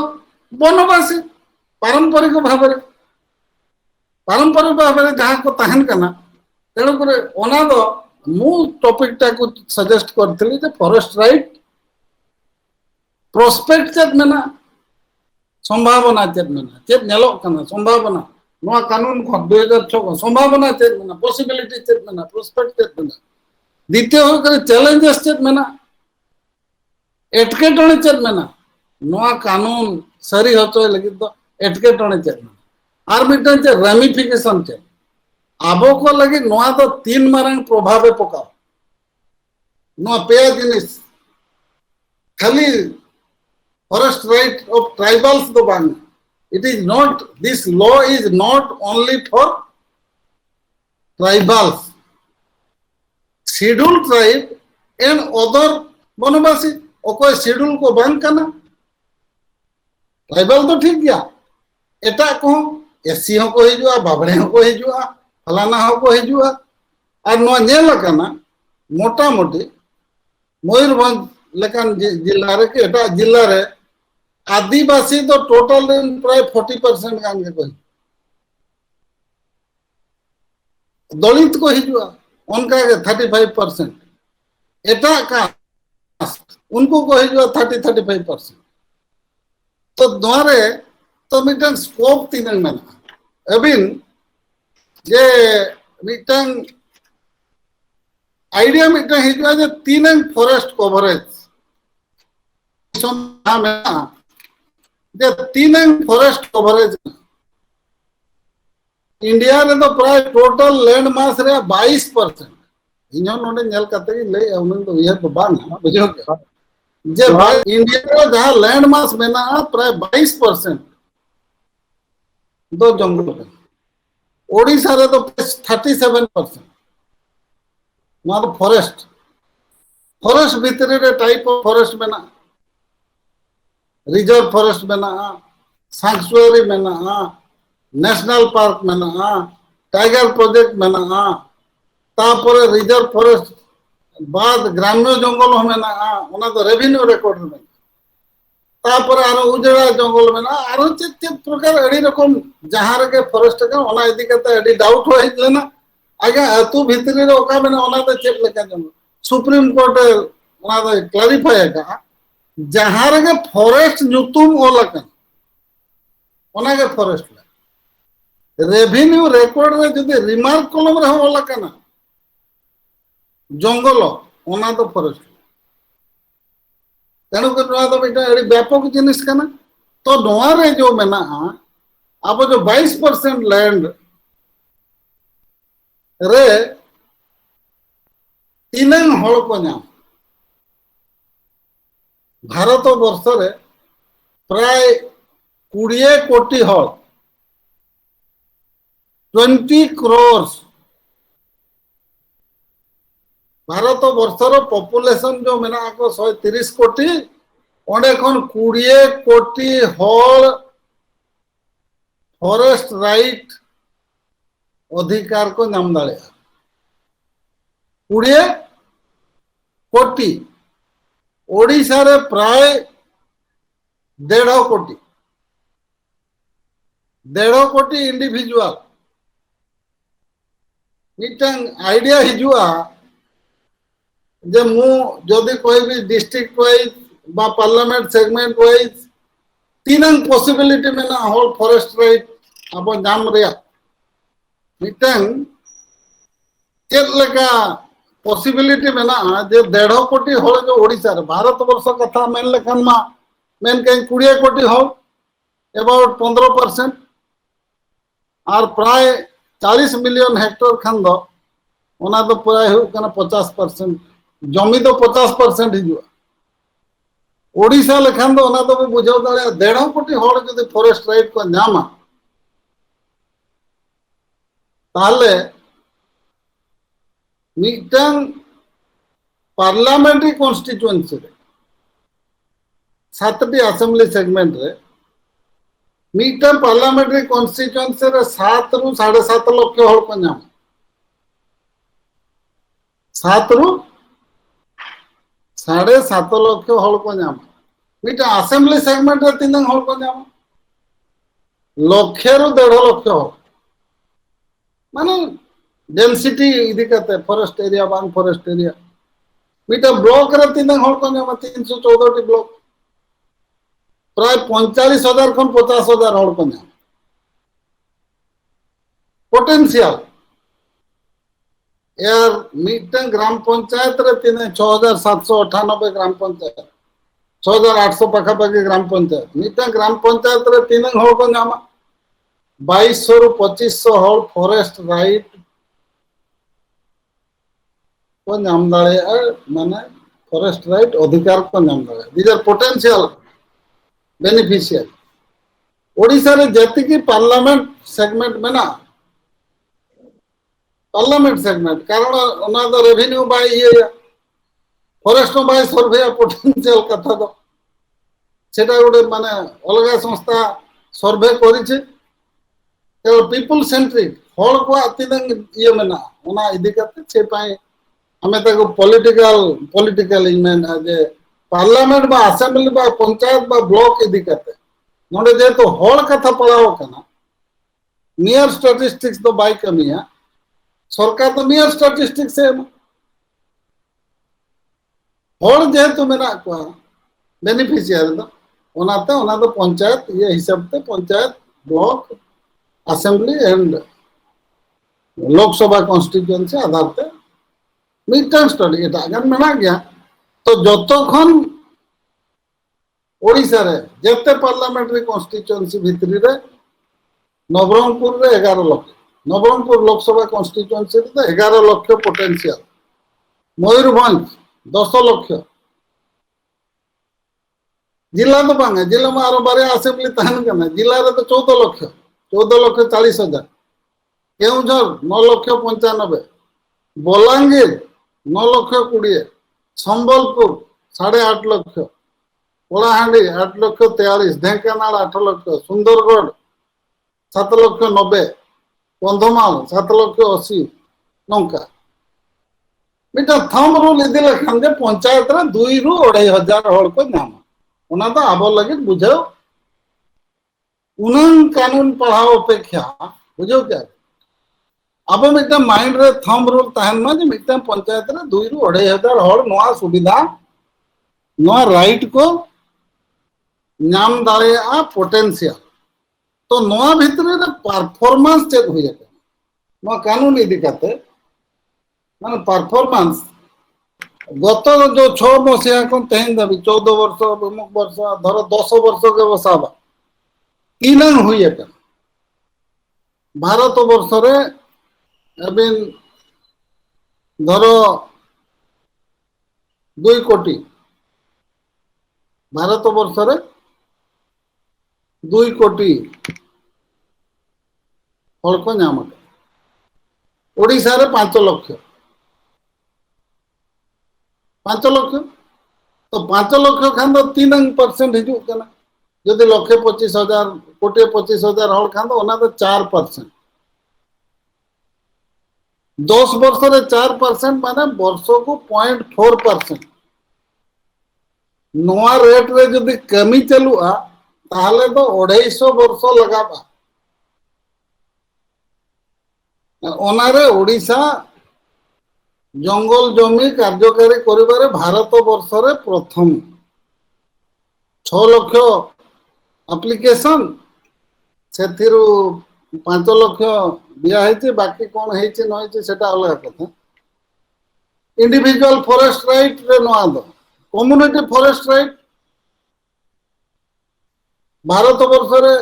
वनवासी पारंपरिक भाव में जहाँ को तहन कना तेणुक ओना दो मु टॉपिक टा को सजेस्ट करथली जे फॉरेस्ट राइट प्रोस्पेक्ट चेत मेना संभावना चेत मेना चेत नेलोक कना संभावना नोआ कानून को 2006 को संभावना चेत मेना पॉसिबिलिटी चेत मेना प्रोस्पेक्ट चेत मेना द्वितीय हो करे चैलेंजेस चेत मेना एटकेटणे चेत मेना नोआ कानून सरी होतो लगी तो एटकेटणे चेत मेना आर मिटन चे रेमिफिकेशन चेत आबो को लगे नोआ तो 3 मारंग प्रभाव पकाओ नोआ पे जिनिस खाली फॉरेस्ट राइट ऑफ ट्राइबल्स तो बांग It is not, this law is not only for tribals, scheduled tribe and other Banavasi ओको schedule को बंद करना ट्राइबल तो ठीक गया एटा को एससी हो को हिजुआ बाबड़े हो को हिजुआ फलाना हो को हिजुआ और नो नेल करना मोटा मोटी मयूरभंज लेकिन जिला रे के एटा जिला रे आदिवासी तो टोटल प्राय 40% गान के कोई दलित को हिजुआ उनका 35% एटा का उनको को हिजुआ 30-35%। तो द्वारे तो मिटन स्कोप तीन में अबिन जे मिटन आइडिया मिटन हिजुआ जे तीन फॉरेस्ट कवरेज जे तीन फॉरेस्ट कवरेज इंडिया रे तो प्राय टोटल लैंड मास रे 22% इन्हों नोने नेल करते कि ले उन्हें तो यह तो बांग बुझो क्या जे इंडिया रे जहां लैंड मास में ना प्राय 22% दो जंगल है ओडिशा रे तो 37% ना तो फॉरेस्ट फॉरेस्ट भीतर रे टाइप ऑफ फॉरेस्ट में ना रिजर्व फॉरेस्ट में ना सैंक्चुअरी में ना नेशनल पार्क में ना टाइगर प्रोजेक्ट में ना तापर रिजर्व फॉरेस्ट बाद ग्राम्य जंगल में ना ओना तो रेवेन्यू रिकॉर्ड में तापर आरो उजड़ा जंगल में ना आरो चित प्रकार अड़ी रकम जहां रे के फॉरेस्ट का ओना इदी कते अड़ी डाउट हो हिलेना आगे अतु भीतरी रे ओका में ओना तो चेक लेका जम सुप्रीम कोर्ट ओना तो क्लैरिफाई का जहां रे के फॉरेस्ट नुतुम ओलकन ओना के फॉरेस्ट रेवेन्यू रिकॉर्ड रे जदी रिमार्क कॉलम रे ओलकन जंगल ओना तो फॉरेस्ट तेणु तो व्यापक जिनिस कना तो नोआ रे जो मेना अब जो 22% लैंड रे तीन हल को नाम भारत वर्ष रे प्राय 20 कोटी हल 20 करोड़ भारत वर्षर पॉपुलेशन जो मेना को 130 कोटी ओंडे खन 20 कोटी हल फॉरेस्ट राइट अधिकार को नाम दाड़े 20 कोटी ओडिशा रे प्राय 1.5 कोटी इंडिविजुअल मिटन आइडिया हिजुआ जे मु जदि कोई भी डिस्ट्रिक्ट वाइज बा पार्लियामेंट सेगमेंट वाइज तीन पॉसिबिलिटी में ना होल फॉरेस्ट राइट अब नाम रे मिटन चेक लेका पॉसिबिलिटी में ना जे 1.5 कोटी होल जो ओडिशा रे भारत वर्ष कथा मेन लेखन मा मेन कहीं 20 कोटी होल अबाउट 15% और प्राय 40 मिलियन हेक्टर खान दो ओना तो प्राय हो कना 50% जमी तो 50% हिजुआ ओडिशा लेखान तो ओना तो भी बुझाव दाड़े 1.5 कोटी हड़ जदि फॉरेस्ट राइट को नामा ताले मिटन पार्लियामेंट्री कॉन्स्टिट्यूएंसी रे 7टी असेंबली सेगमेंट रे मिटन पार्लियामेंट्री कॉन्स्टिट्यूएंसी रे 7 रु 7.5 लाख हड़ को नाम 7 रु 7.5 लाख हल को नाम मिटा असेंबली सेगमेंट रे 3 हल को नाम लक्षे रु 1.5 लाख हल माने डेंसिटी इदी कते फॉरेस्ट एरिया बांग फॉरेस्ट एरिया मिटा ब्लॉक रे 3 हल को नाम 314 टी ब्लॉक प्राय 45,000 खन 50,000 हल को नाम पोटेंशियल यार मिटन ग्राम पंचायत रे 6,798 ग्राम पंचायत 6,800 पाखा पाखी ग्राम पंचायत मिटन ग्राम पंचायत रे 3 हल को नामा 2200 रु 2500 हल फॉरेस्ट राइट को नाम दाड़े माने फॉरेस्ट राइट अधिकार को नाम दाड़े these are potential beneficial Odisha रे जेतिकी पार्लियामेंट सेगमेंट में ना पार्लियामेंट सेगमेंट कारण ओना द रेवेन्यू बाय ये फॉरेस्ट बाय सर्वे पोटेंशियल कथा दो सेटा गोटे माने अलग संस्था सर्वे करिছে तो पीपल सेंट्रिक हॉल को अतिदंग ये मेना ओना इदी करते से पाए हमें तक पॉलिटिकल इनमेन जे पार्लियामेंट बा असेंबली बा पंचायत बा ब्लॉक इदी करते नोडे जे तो हॉल कथा पड़ाव कना नियर स्टैटिस्टिक्स तो बाय कमिया सरकार तो नियर स्टैटिस्टिक्स से हॉल जे तो मेना को बेनिफिशियरी दो ओना तो पंचायत ये हिसाब से panchayat block assembly and Lok Sabha constituency आधार पे मिडटर्म स्टडी एटा अगर मेना गया तो जतखन ओडिशा रे जेते पार्लियामेंट्री कॉन्स्टिट्यूएंसी भितरी रे नवरंगपुर रे 11 लाख नवरंगपुर लोकसभा कॉन्स्टिट्यूएंसी रे 11 लाख पोटेंशियल मयूरभंज 10 लाख जिला तो बांगे जिला में आरो बारे असेंबली तहन कना जिला रे तो 14 लाख 40,000 केउझर 9 लाख 95 बलांगीर 9 लाख 20 संबलपुर 8.5 लाख कलाहांडी 8 लाख 43 ढेंकानाल 8 लाख सुंदरगढ़ 7 लाख 90 कंधमाल 7 लाख 80 नौका मिटा थंब रूल इदि लखान जे पंचायत रे 2 रु 2,500 हड़ को नाम ओना तो आबो लगे बुझाओ उनन कानून पढ़ाओ अपेक्षा बुझो क्या अब मिटा माइंड रे थंब रूल तहन मा जे मिटा पंचायत रे 2 रु 2,500 हड़ नोआ सुविधा नोआ राइट को नाम दाड़े आ पोटेंशियल तो नोआ भितरे रे परफॉर्मेंस चेक हुई है नोआ कानून इदी करते माने परफॉर्मेंस गत जो 6 मसिया को तेहन दबी 14 वर्ष प्रमुख वर्ष धर 10 वर्ष के बसाबा तीन हुई है भारत वर्ष रे एबिन धर 2 कोटी भारत वर्ष रे 2 कोटी हल को नाम ओडिशा रे 5 लाख 5 लाख तो 5 लाख खान तो 3% हिजू कना यदि 1,25,000 कोटी 25,000 हल खान तो ओना तो 4% 10 वर्ष रे 4% माने वर्ष को 0.4% नोआ रेट रे यदि कमी चलुआ ताहले तो 250 वर्ष लगाबा ओना रे ओडिशा जंगल जमी कार्यकारी करिबारे भारत वर्ष रे प्रथम 6 लाख एप्लीकेशन सेथिरु 5 लाख दिया है बाकी कौन है न है सेटा अलग कथा इंडिविजुअल फॉरेस्ट राइट रे नोआ दो कम्युनिटी फॉरेस्ट राइट भारत वर्ष रे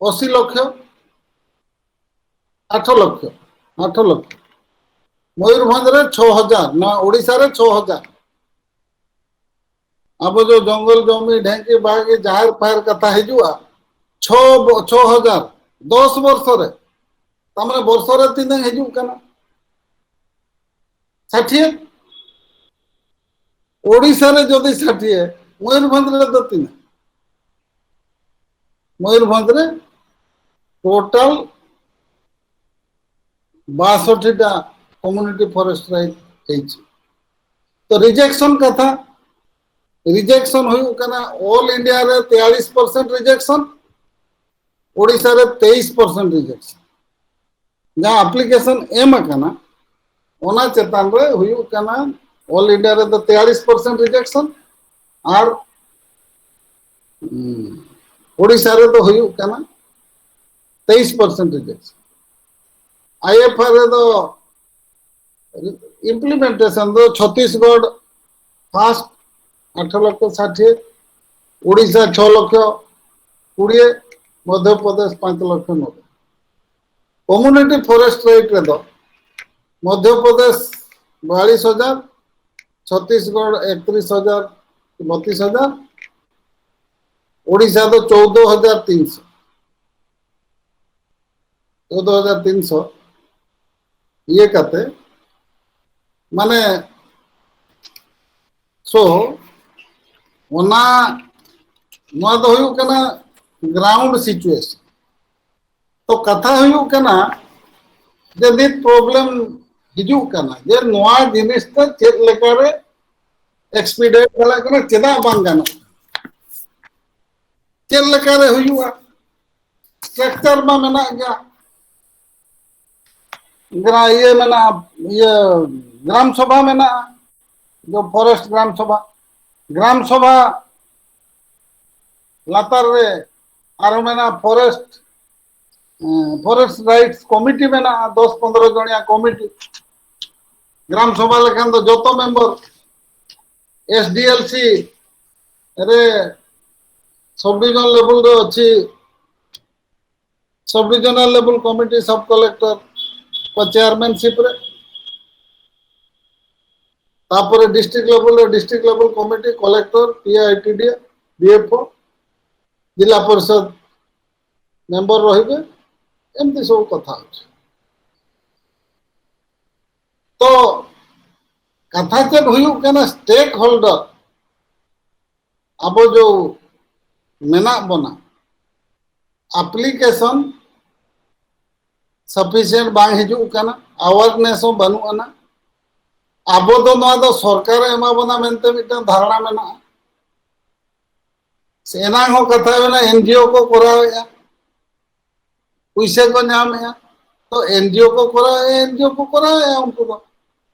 80 लाख 8 लाख मयूरभंज रे 6,000 ना ओडिशा रे 6,000 अब जो जंगल जमी ढेंकी बागी जाहिर फायर कथा हिजुआ 6,000 10 वर्ष रे तमरे वर्ष रे 3 हिजु कना 60 ओडिशा रे जदि 60 मयूरभंज रे तो 3 मयूरभंज रे टोटल 62टा कम्युनिटी फॉरेस्ट राइट तो रिजेक्शन कथा रिजेक्शन हुई कना ऑल इंडिया रे 43% रिजेक्शन ओडिशा रे 23% रिजेक्शन जहाँ एप्लीकेशन एम कना ओना चेतान रे हुई कना ऑल इंडिया रे तो 43% रिजेक्शन और ओडिशा रे तो हुई कना 23% रिजेक्शन आईएफआर रे तो इम्प्लीमेंटेशन तो Chhattisgarh fast 8 lakh 60 Odisha 6 lakh 20 Madhya Pradesh 5 lakh 90 community forest right रे तो मध्य प्रदेश 42,000 छत्तीसगढ़ 31,000 32,000 ओडिशा तो 14,300 ये कहते माने सो ओना नोआ दो हुयु कना ग्राउंड सिचुएशन तो कथा हुयु कना जे नित प्रॉब्लम हिजु कना जे नोआ जिनिस तो चेक लेकारे एक्सपीडिएट वाला कना चेदा बांग गानो चेक लेकारे हुयुआ स्ट्रक्चर में मेना गया ये मेना ये ग्राम सभा मेना जो फॉरेस्ट ग्राम सभा लातार रे आरो मेना फॉरेस्ट राइट्स कमिटी मेना 10-15 जनिया कमिटी ग्राम सभा लेखान तो जोतो मेंबर एसडीएलसी रे सब डिविजन लेवल रे अछि सब डिविजनल लेवल कमिटी सब कलेक्टर को चेयरमैनशिप रे तापर डिस्ट्रिक्ट लेवल कमिटी कलेक्टर पीआईटीडी बीएफओ जिला परिषद मेंबर रहिबे एमती सब कथा तो कथा चेक हुयु कना स्टेक होल्डर अब जो मेना बना एप्लीकेशन सफिशिएंट बांग हिजु कना अवेयरनेस बनु अना अब तो सरकार एमा बना मेनते मिटन धारणा मेना सेना हो कथा मेना एनजीओ को करावेया पैसे को नामेया तो एनजीओ को करावेया उनको तो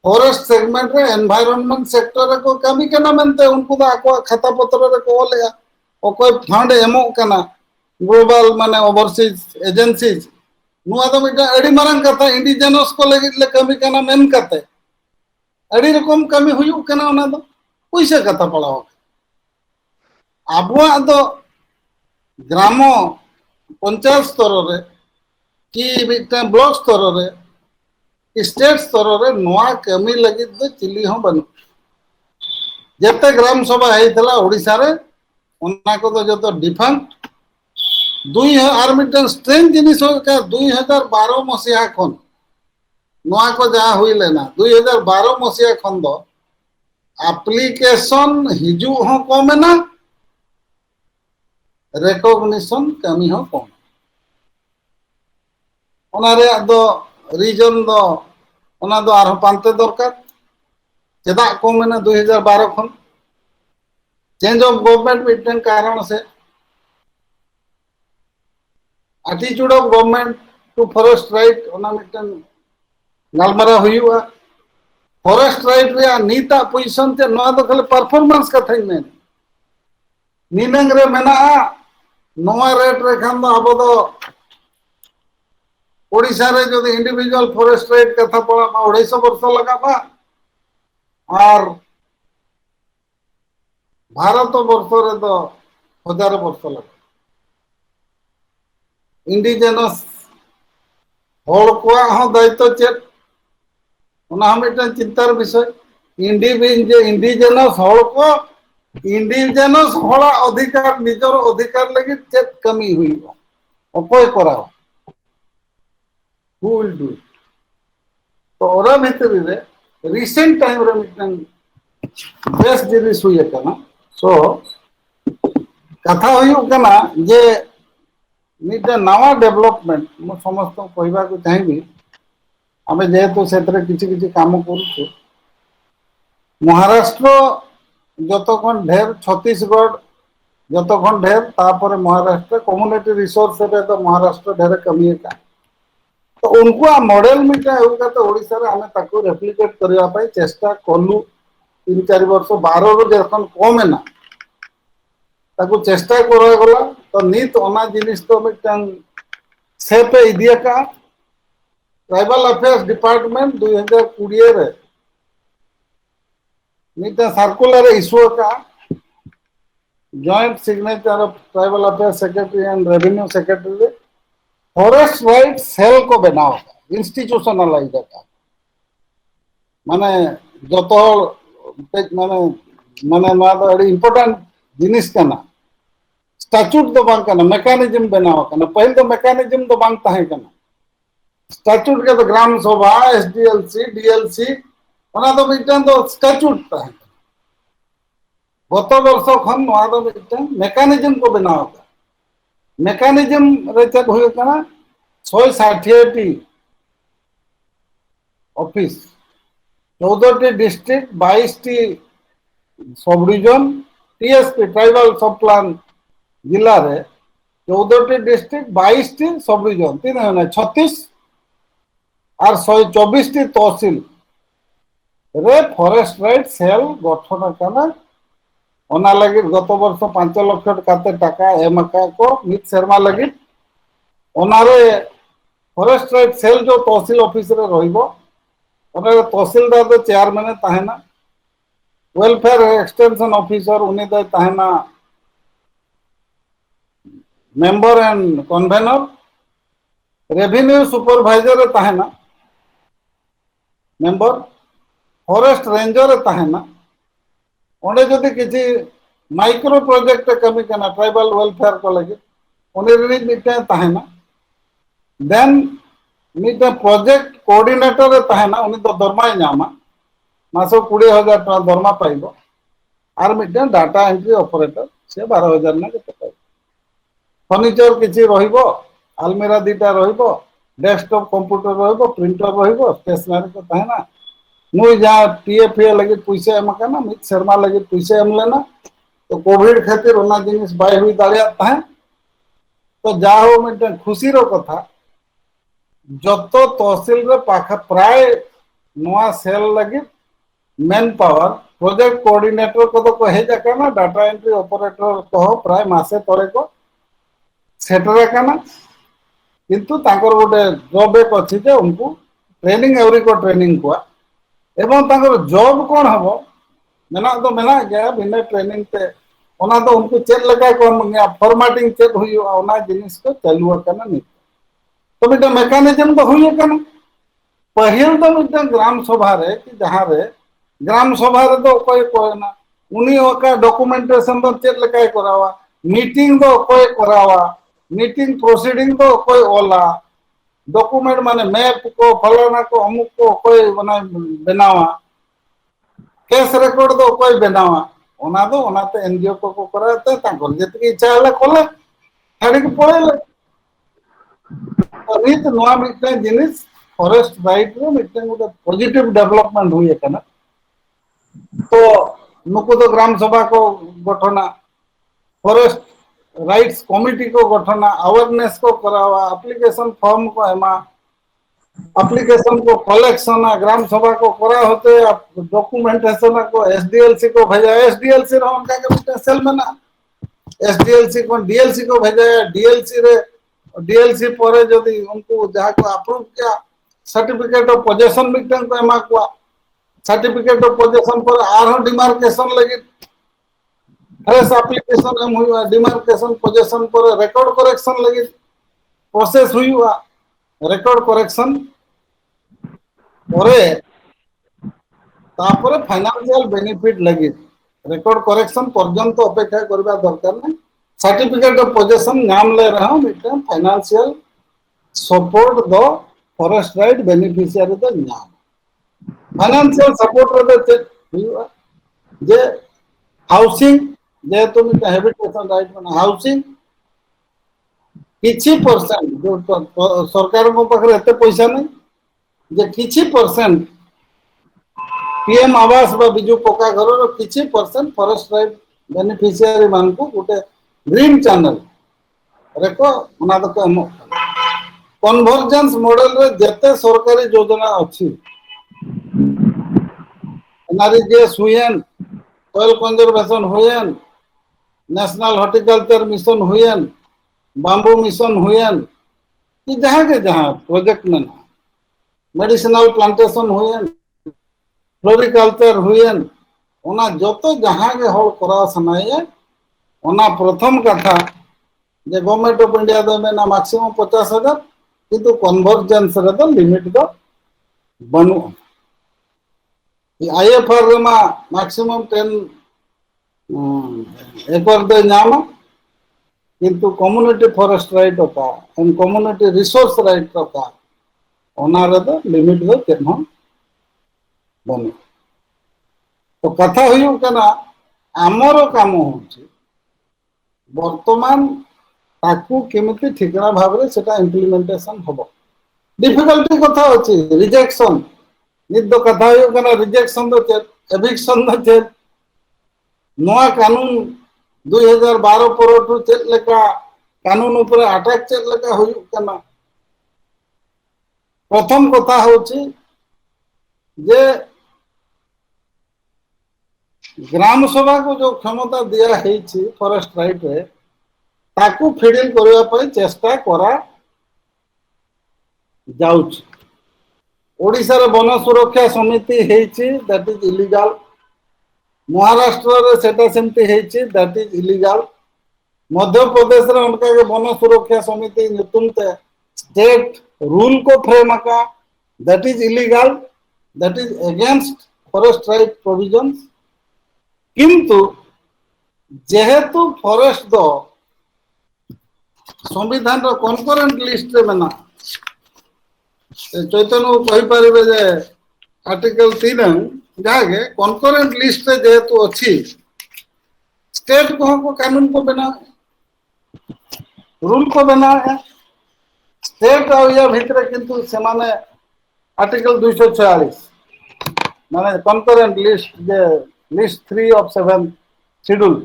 फॉरेस्ट सेगमेंट रे एनवायरनमेंट सेक्टर रे को कमी कना मेनते उनको तो आको खाता पत्र रे को लेया ओकोय फंड एमो कना ग्लोबल माने ओवरसीज एजेंसीज नुआ तो मिटा अड़ी मारंग कथा इंडिजिनस को लगित ले कमी कना मेन कते अड़ी रकम कमी हुयु कना ओना दो पैसे कथा पड़ाओ आबुआ दो ग्राम पंचायत स्तर रे कि मिटा ब्लॉक स्तर रे स्टेट स्तर रे नुआ कमी लगित दो चिली हो बनु जेते ग्राम सभा हेइतला ओडिसा रे ओना को तो जतो डिफंक्ट 2000 मिटन स्ट्रेन जिनिस का 2012 मसिया खन नोआ को जा हुई लेना 2012 मसिया खन दो एप्लीकेशन हिजु हो कम ना रिकॉग्निशन कमी हो कम ओना रे दो रीजन दो ओना दो आरो पांते दरकार चेदा कम ना 2012 खन चेंज ऑफ गवर्नमेंट मिटन कारण से attitude of government to forest right ओना मिटन गालमारा हुआ फॉरेस्ट राइट रे नीता पोजीशन ते नोआ दो खाली परफॉर्मेंस कथा ही मेन नीनंग रे मेना नोआ रेट रे खान दो अब दो ओडिसा रे जो इंडिविजुअल फॉरेस्ट राइट कथा पड़ा 250 वर्ष लगा बा और भारत वर्ष रे तो 1000 वर्ष लगा इंडिजिनस होड़ को दायित्व चेक चिंतार विषय इंडिजिनस होड़ को इंडिजिनस होड़ा अधिकार निजर अधिकार लगी चेक कमी हुई अकोय कराओ हु विल डू इट तो ओरा भितर रे रिसेंट टाइम रे मिटन बेस्ट जिनिस हुई कना सो कथा हुई कना जे निटा नवा डेवलपमेंट मो समस्त कहबा को चाहिबी आमे जेहेतु सेतरे किछि किछि काम करू महाराष्ट्र जतखन ढेर छत्तीसगढ़ जतखन ढेर तापर महाराष्ट्र कम्युनिटी रिसोर्स रे तो महाराष्ट्र ढेर कमी का तो उनको मॉडल मिटा होगा तो ओडिसा रे आमे ताको रेप्लिकेट करबा पई चेष्टा कलु 3-4 वर्ष 12 रो जखन कम है ना ताको चेष्टा करा गला तो नित ओना जिनिस तो मिटन से पे इदिया का ट्राइबल अफेयर्स डिपार्टमेंट 2020 रे नित सर्कुलर इशू का joint signature of tribal affairs secretary and revenue secretary forest right cell को बनाओ इंस्टीट्यूशनलाइज का माने जतो माने माने इम्पोर्टेंट जिनिस कना स्टैट्यूट दो बांग करना मैकेनिज्म बनाओ करना पहले तो मैकेनिज्म दो बांग ताहे करना स्टैट्यूट के तो ग्राम सभा एसडीएलसी डीएलसी ओना तो मिटन तो स्टैट्यूट ताहे गत वर्ष खन नोआ दो मिटन मैकेनिज्म को बनाओ मैकेनिज्म रे चेक हुई करना 160 T office 14 T district 22 T sub division TSP tribal सब प्लान जिला रे 14 T district 22 T sub division 36 और 124 टी तहसील रे फॉरेस्ट राइट सेल गठन करना ओना लगी गत वर्ष 5 लाख काते टाका एमका को मित शर्मा लगी ओना रे फॉरेस्ट राइट सेल जो तहसील ऑफिस रे रहिबो ओना रे तहसीलदार दो चेयरमैन ताहेना वेलफेयर एक्सटेंशन ऑफिसर उनी दो ताहेना member and convener revenue supervisor ताहेना मेंबर फॉरेस्ट रेंजर ताहेना ओंडे जदि किसी माइक्रो प्रोजेक्ट कमी करना ट्राइबल वेलफेयर को लगे उनी रे मिटे ताहेना देन मिटे प्रोजेक्ट कोऑर्डिनेटर ताहेना उनी तो दरमा नामा मासो 20,000 टका दरमा पाइबो आर मिटे डाटा एंट्री ऑपरेटर से 12,000 ना केते पाइबो फर्नीचर किसी रहिबो अलमीरा दीटा रहिबो डेस्कटॉप कंप्यूटर रहिबो प्रिंटर रहिबो स्टेशनरी को ताहेना मुई जा टीएफए लगे पैसा एम करना मित शर्मा लगे पैसा एम लेना तो कोविड खातिर ओना जिनिस बाय हुई दाड़िया ताहे तो जा हो मिटे खुशी रो कथा जतो तहसील रे पाखा प्राय नवा सेल लगे मैन पावर प्रोजेक्ट कोऑर्डिनेटर को तो कहे जाका ना डाटा एंट्री ऑपरेटर को प्राय मासे तरे को सेटरे काना किंतु तांकर गोटे जॉब एक अछि जे उनको ट्रेनिंग एवरी को ट्रेनिंग को एवं तांकर जॉब कोन हबो मेना तो मेना गया बिना ट्रेनिंग ते ओना तो उनको चेक लगा कोन फॉर्मेटिंग चेक हुई ओना जिनिस को चालू करना नहीं तो बेटा मैकेनिज्म तो हुई करना पहिल तो बेटा ग्राम सभा रे कि जहां रे ग्राम सभा रे तो कोई कोई ना उनी ओका डॉक्यूमेंटेशन तो चेक लगा करावा मीटिंग तो कोई करावा मीटिंग प्रोसीडिंग तो कोई ओला डॉक्यूमेंट माने मैप को फलाना को अमुक को कोई बना बनावा केस रिकॉर्ड तो कोई बनावा ओना दो ओना ते एनजीओ को कराते तांकर जति इच्छा हले कोले छाड़ी के पळेले अनित नोआ मिटे जिनिस फॉरेस्ट राइट रो मिटे गोटे पॉजिटिव डेवलपमेंट हुई है ना तो नुको तो ग्राम सभा को गठना फॉरेस्ट राइट्स कमिटी को गठना अवेयरनेस को करावा एप्लीकेशन फॉर्म को एमा एप्लीकेशन को कलेक्शन ग्राम सभा को करा होते डॉक्यूमेंटेशन को एसडीएलसी को भेजा एसडीएलसी रो उनका के सेल में ना एसडीएलसी को डीएलसी को भेजा डीएलसी रे डीएलसी पर जदी उनको जहाँ को अप्रूव किया सर्टिफिकेट ऑफ पोजेशन मिटन को एमा को सर्टिफिकेट ऑफ पोजेशन पर आर डिमार्केशन लगी फ्रेश एप्लीकेशन एम हुआ डिमार्केशन पोजीशन पर रिकॉर्ड करेक्शन लगी प्रोसेस हुई हुआ रिकॉर्ड करेक्शन परे तापर फाइनेंशियल बेनिफिट लगी रिकॉर्ड करेक्शन पर्यंत अपेक्षा करबा दरकार नै सर्टिफिकेट ऑफ पोजीशन नाम ले रहा हूं फाइनेंशियल सपोर्ट दो फॉरेस्ट राइट बेनिफिशियरी दो नाम फाइनेंशियल सपोर्ट रे हुआ जे हाउसिंग जेहेतु हैबिटेशन राइट में हाउसिंग किछि परसेंट जो सरकार को पाखरे एते पैसा नहीं जे किछि परसेंट पीएम आवास बा बिजु पक्का घर रो किछि परसेंट फॉरेस्ट राइट बेनिफिशियरी मान को गोटे ग्रीन चैनल रेको ओना तो कन्वर्जेंस मॉडल रे जते सरकारी योजना अछि NRGS when oil conservation when national horticulture mission when bamboo mission when कि जहाँ के जहाँ प्रोजेक्ट में medicinal plantation when floriculture when ओना जतो जहाँ के हल करा सनाए ओना प्रथम कथा जे गवर्नमेंट ऑफ इंडिया दो में ना मैक्सिमम 50,000 किंतु कन्वर्जेंस रे तो लिमिट दो बनु आईएफआर रे मैक्सिमम 10 एकड़ दे नाम किंतु कम्युनिटी फॉरेस्ट राइट का एंड कम्युनिटी रिसोर्स राइट का ओनारे दो लिमिट दो तेनो बने तो कथा हुई कना आमर काम होची वर्तमान ताकू केमिति ठिकना भाव रे सेटा इम्प्लीमेंटेशन होबो डिफिकल्टी कथा होची रिजेक्शन निद दो कथा हुई कना रिजेक्शन दो चेत एविक्शन दो चेत नया कानून 2012 परठू चेत लेका कानून ऊपर अटैक चेत लेका हुई कना प्रथम कथा होची जे ग्राम सभा को जो क्षमता दिया है फॉरेस्ट राइट रे ताकू फिडिल करबा पई चेष्टा करा जाउछ ओडिसा रे वन सुरक्षा समिति हेछि दैट इज इलीगल महाराष्ट्र रे सेटा सेमति हेछि that is illegal Madhya Pradesh रे उनका के वन सुरक्षा समिति नितुमते स्टेट रूल को फ्रेम का that is illegal that is against forest right provisions किंतु जेहेतु फॉरेस्ट दो संविधान रो कॉन्करेंट लिस्ट रे मना चैतन्य कहि परिबे जे आर्टिकल 3 जागे कॉन्करेंट लिस्ट रे जेहेतु अछि स्टेट को कानून को बना रूल को बना है स्टेट और या भीतर किंतु से माने आर्टिकल 246 माने कॉन्करेंट लिस्ट जे लिस्ट 3 ऑफ 7 शेड्यूल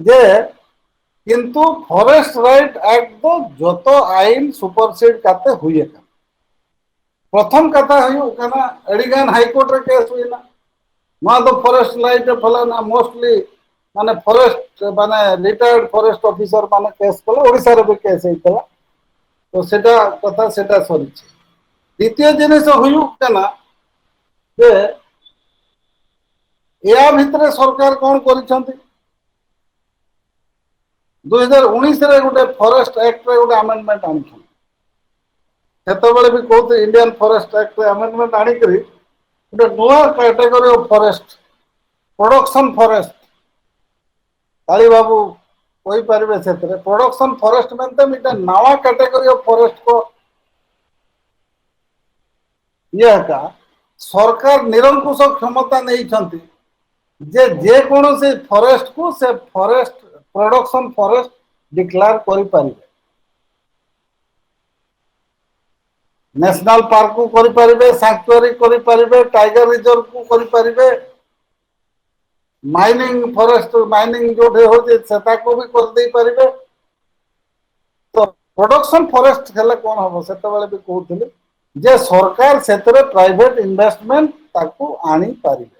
जे किंतु फॉरेस्ट राइट एक्ट दो जतो आईन सुपरसीड काते हुए का प्रथम कथा हुई कना एडिगन हाई कोर्ट रे केस हुईना मा दो फॉरेस्ट राइट फलाना मोस्टली माने फॉरेस्ट माने रिटायर्ड फॉरेस्ट ऑफिसर माने केस कला ओडिसा रे भी केस हेतला तो सेटा कथा सेटा सरी द्वितीय जिनिस हुई कना जे या भितर सरकार कौन करिसंती 2019 रे गोटे फॉरेस्ट एक्ट रे गोटे अमेंडमेंट आनिछन सेतबेले भी कहते इंडियन फॉरेस्ट एक्ट रे अमेंडमेंट आनी करी गोटे नया category of forest production forest काली बाबू कोई परिबे सेतरे प्रोडक्शन फॉरेस्ट मेनते मिटा नया कैटेगरी ऑफ फॉरेस्ट को यह का सरकार निरंकुश क्षमता नहीं छंती जे कोनो से फॉरेस्ट को से फॉरेस्ट प्रोडक्शन फॉरेस्ट डिक्लेयर करि परिबे नेशनल पार्क को करि परिबे सैंक्चुअरी करि परिबे टाइगर रिजर्व को करि परिबे माइनिंग फॉरेस्ट माइनिंग जो होते सेता को भी कर दे परिबे तो प्रोडक्शन फॉरेस्ट खेले कोन हो सेते बेले भी कहउथिले जे सरकार सेतरे प्राइवेट इन्वेस्टमेंट ताकू आनी परिबे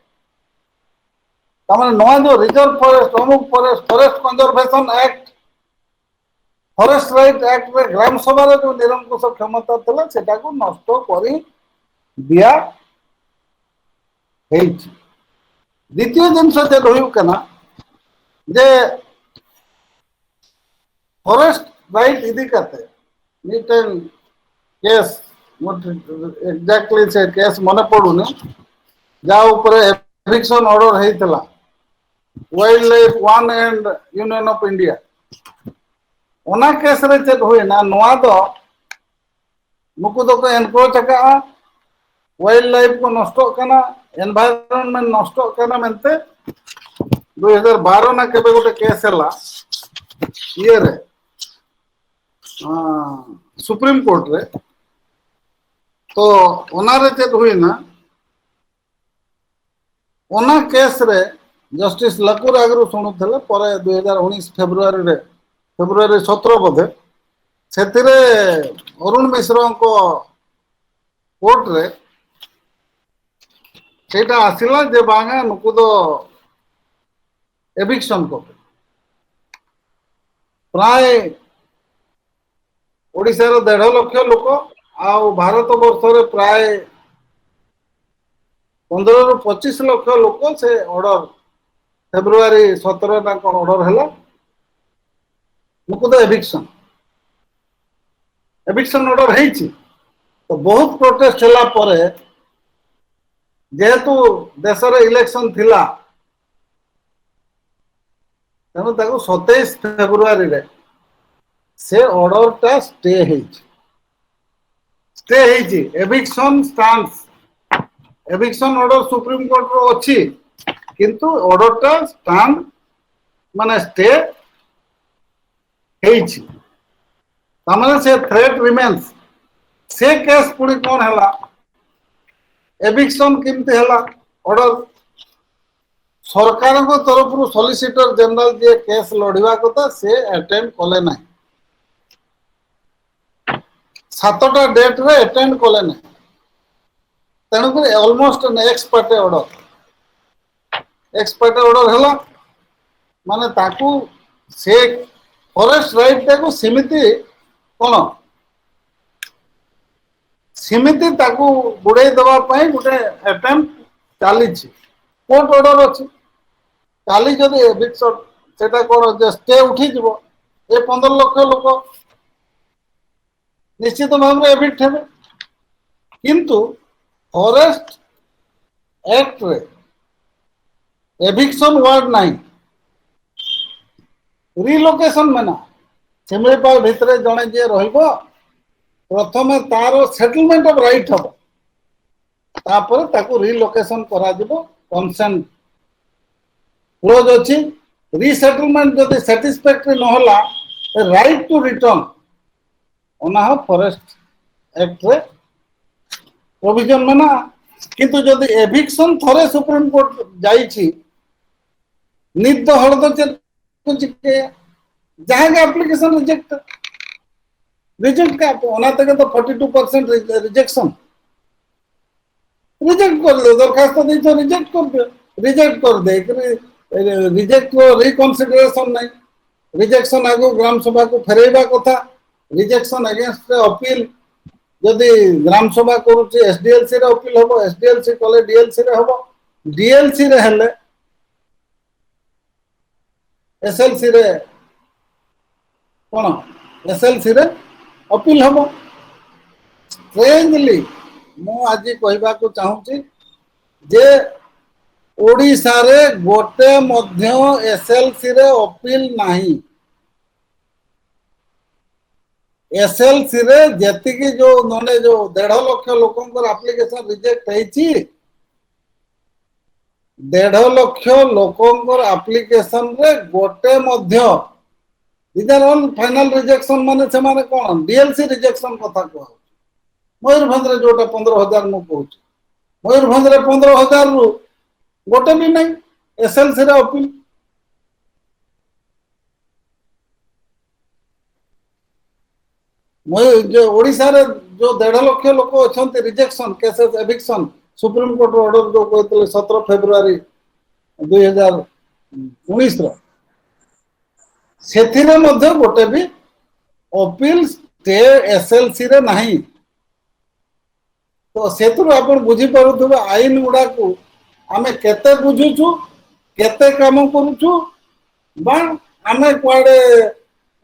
तमाने नया जो रिजर्व फॉरेस्ट अमुक forest forest conservation act forest right act रे ग्राम सभा रे जो निरंकुश क्षमता थला सेटा को नष्ट करी दिया हेछि द्वितीय जिनस जे रहिउ कना जे फॉरेस्ट राइट इदी करते नीटन केस एग्जैक्टली से केस मने पडुने जा ऊपर एविक्शन ऑर्डर हेतला wildlife 1 and Union of India ओना केस रे चेक होय ना नोआ दो नुकु दो को एनक्रोच का वाइल्ड लाइफ को नष्ट कना एनवायरनमेंट नष्ट कना मेंते 2012 ना केबे गोटे केस हला ये रे सुप्रीम कोर्ट रे तो ओना रे चेक होय ना ओना केस रे जस्टिस लकुर आगरु शुणुले पर 2019 फेब्रुआरी 17 बोधे से अरुण मिश्र को कोर्ट रे सेटा आसिला जे बांगा नुकु दो एविक्शन को प्राय ओडिसा रो 1.5 लाख लोक आ भारत वर्ष रे प्राय 15 ରୁ 25 लाख लोक से ऑर्डर फेब्रुआरी 17 ना कौन ऑर्डर है मुकुद एविक्शन ऑर्डर है तो बहुत प्रोटेस्ट है परे जेहेतु देश रे इलेक्शन थिला तेणु 27 फेब्रुआरी रे से ऑर्डर टा stay eviction stands eviction order Supreme Court रो अछि किंतु ऑर्डर टा स्टैंड माने स्टे हेछि तामाने से थ्रेट रिमेन्स से केस पुणी कौन है एविक्शन किमती है ऑर्डर सरकार तरफ सॉलिसिटर जनरल जे केस लड़वा कथा से अटेंड कले ना 7टा डेट रे अटेंड कले ना तेणुक ऑलमोस्ट एक्सपर्ट ऑर्डर है माने ताकू से फॉरेस्ट राइट टाकू सीमिति कौन सीमिति ताकू बुड़े दबा पाई गोटे अटेम्प्ट चली कोर्ट ऑर्डर अच्छी काली जदि एविक्शन सेटा कौन जे स्टे उठी जीवो ए 15 लाख लोक निश्चित भाव में एविक्ट हेबे किंतु फॉरेस्ट एक्ट रे एविक्शन वर्ड नहीं रिलोकेशन मना शिमिलीपाल भितरे जड़े जे रहिबो प्रथम तार सेटलमेंट ऑफ राइट हम तापर ताकू रिलोकेशन करा दिबो कंसेंट क्लोज अछि रीसेटलमेंट जदि सैटिस्फैक्टरी न होला राइट टू रिटर्न ओना फॉरेस्ट एक्ट रे प्रोविजन मना किंतु जदि एविक्शन थरे सुप्रीम कोर्ट जाईछि निद हळद कुछ के जहां के एप्लीकेशन रिजेक्ट का ओना तक तो 42% रिजेक्शन रिजेक्ट कर दे दरखास्त दी तो रिजेक्ट कर दे रिजेक्ट को रिकंसीडरेशन नहीं रिजेक्शन आगो ग्राम सभा को फेरेबा कथा रिजेक्शन अगेंस्ट अपील जदि ग्राम सभा करूची एसडीएलसी रे अपील होबो एसडीएलसी कले डीएलसी रे होबो डीएलसी रे हेले एसएलसी रे कोन एसएलसी रे अपील हम स्ट्रेंजली मु आज कहबा को चाहूची जे ओडिसा रे गोटे मध्य एसएलसी रे अपील नाही एसएलसी रे जेति की जो नने जो 1.5 लाख लोकंकर एप्लीकेशन रिजेक्ट हेची 1.5 लाख लोकंकर एप्लीकेशन रे गोटे मध्य these are all final rejection माने से माने कौन डीएलसी रिजेक्शन कथा को मयूरभंज रे जोटा 15,000 मु कहूँ मयूरभंज रे 15,000 रु गोटे भी नहीं एसएलसी रे अपील जो ओडिसा रे जो 1.5 लाख लोक अछंती rejection cases eviction Supreme Court order जो कहते 17 फेब्रुआरी 2019 रो सेथिरे मध्य गोटे भी अपील स्टे एसएलसी रे नहीं तो सेतुर आपण बुझी पारुथबे आईन गुडा को आमे केते बुझुछु केते काम करूछु बा आमे कुआडे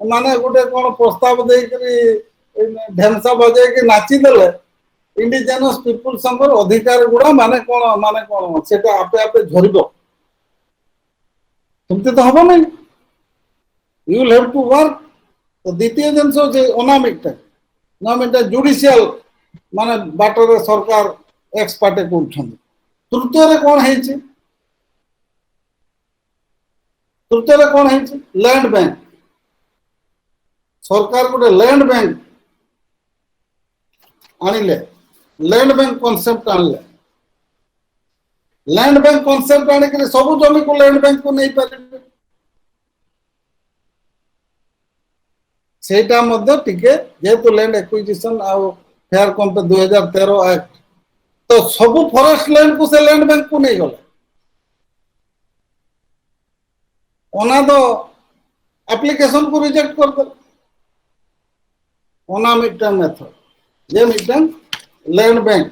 माने गोटे कोन प्रस्ताव देई करी ढेमसा बजे के नाची देले इंडिजिनस पीपल संगर अधिकार गुडा माने कोन सेटा आपे आपे झरिबो तुमते तो हबो नहीं you will have to work तो द्वितीय जिनस जे ओनामिटा जुडिशियल माने बाटर सरकार एक्सपर्ट कोठन तृतीय रे कोन हेछि लैंड बैंक सरकार गोटे लैंड बैंक आनिले लैंड बैंक कांसेप्ट आनिले लैंड बैंक कांसेप्ट आनि के सब जमी को लैंड बैंक को नहीं पारिबे सेटा मध्ये टिके जेतु लैंड एक्विजिशन आ फेयर कंप 2013 एक्ट तो सब फॉरेस्ट लैंड को से लैंड बैंक को नहीं गले ओना तो एप्लीकेशन को रिजेक्ट कर दे ओना मिटन मेथड जे मिटन लैंड बैंक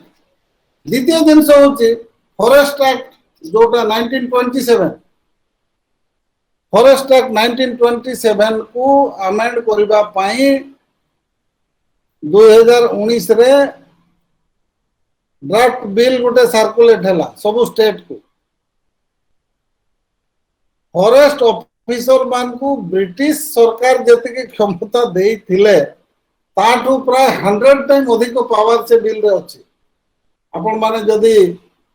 द्वितीय जिनस होची फॉरेस्ट एक्ट जोटा 1927 फॉरेस्ट एक्ट 1927 को अमेंड करबा पाई 2019 रे ड्राफ्ट बिल गोटे सर्कुलेट हैला सब स्टेट को फॉरेस्ट ऑफिसर मान को ब्रिटिश सरकार जति क्षमता दे थिले ताठू प्राय 100 टाइम अधिक पावर से बिल रे अछि आपण माने जदी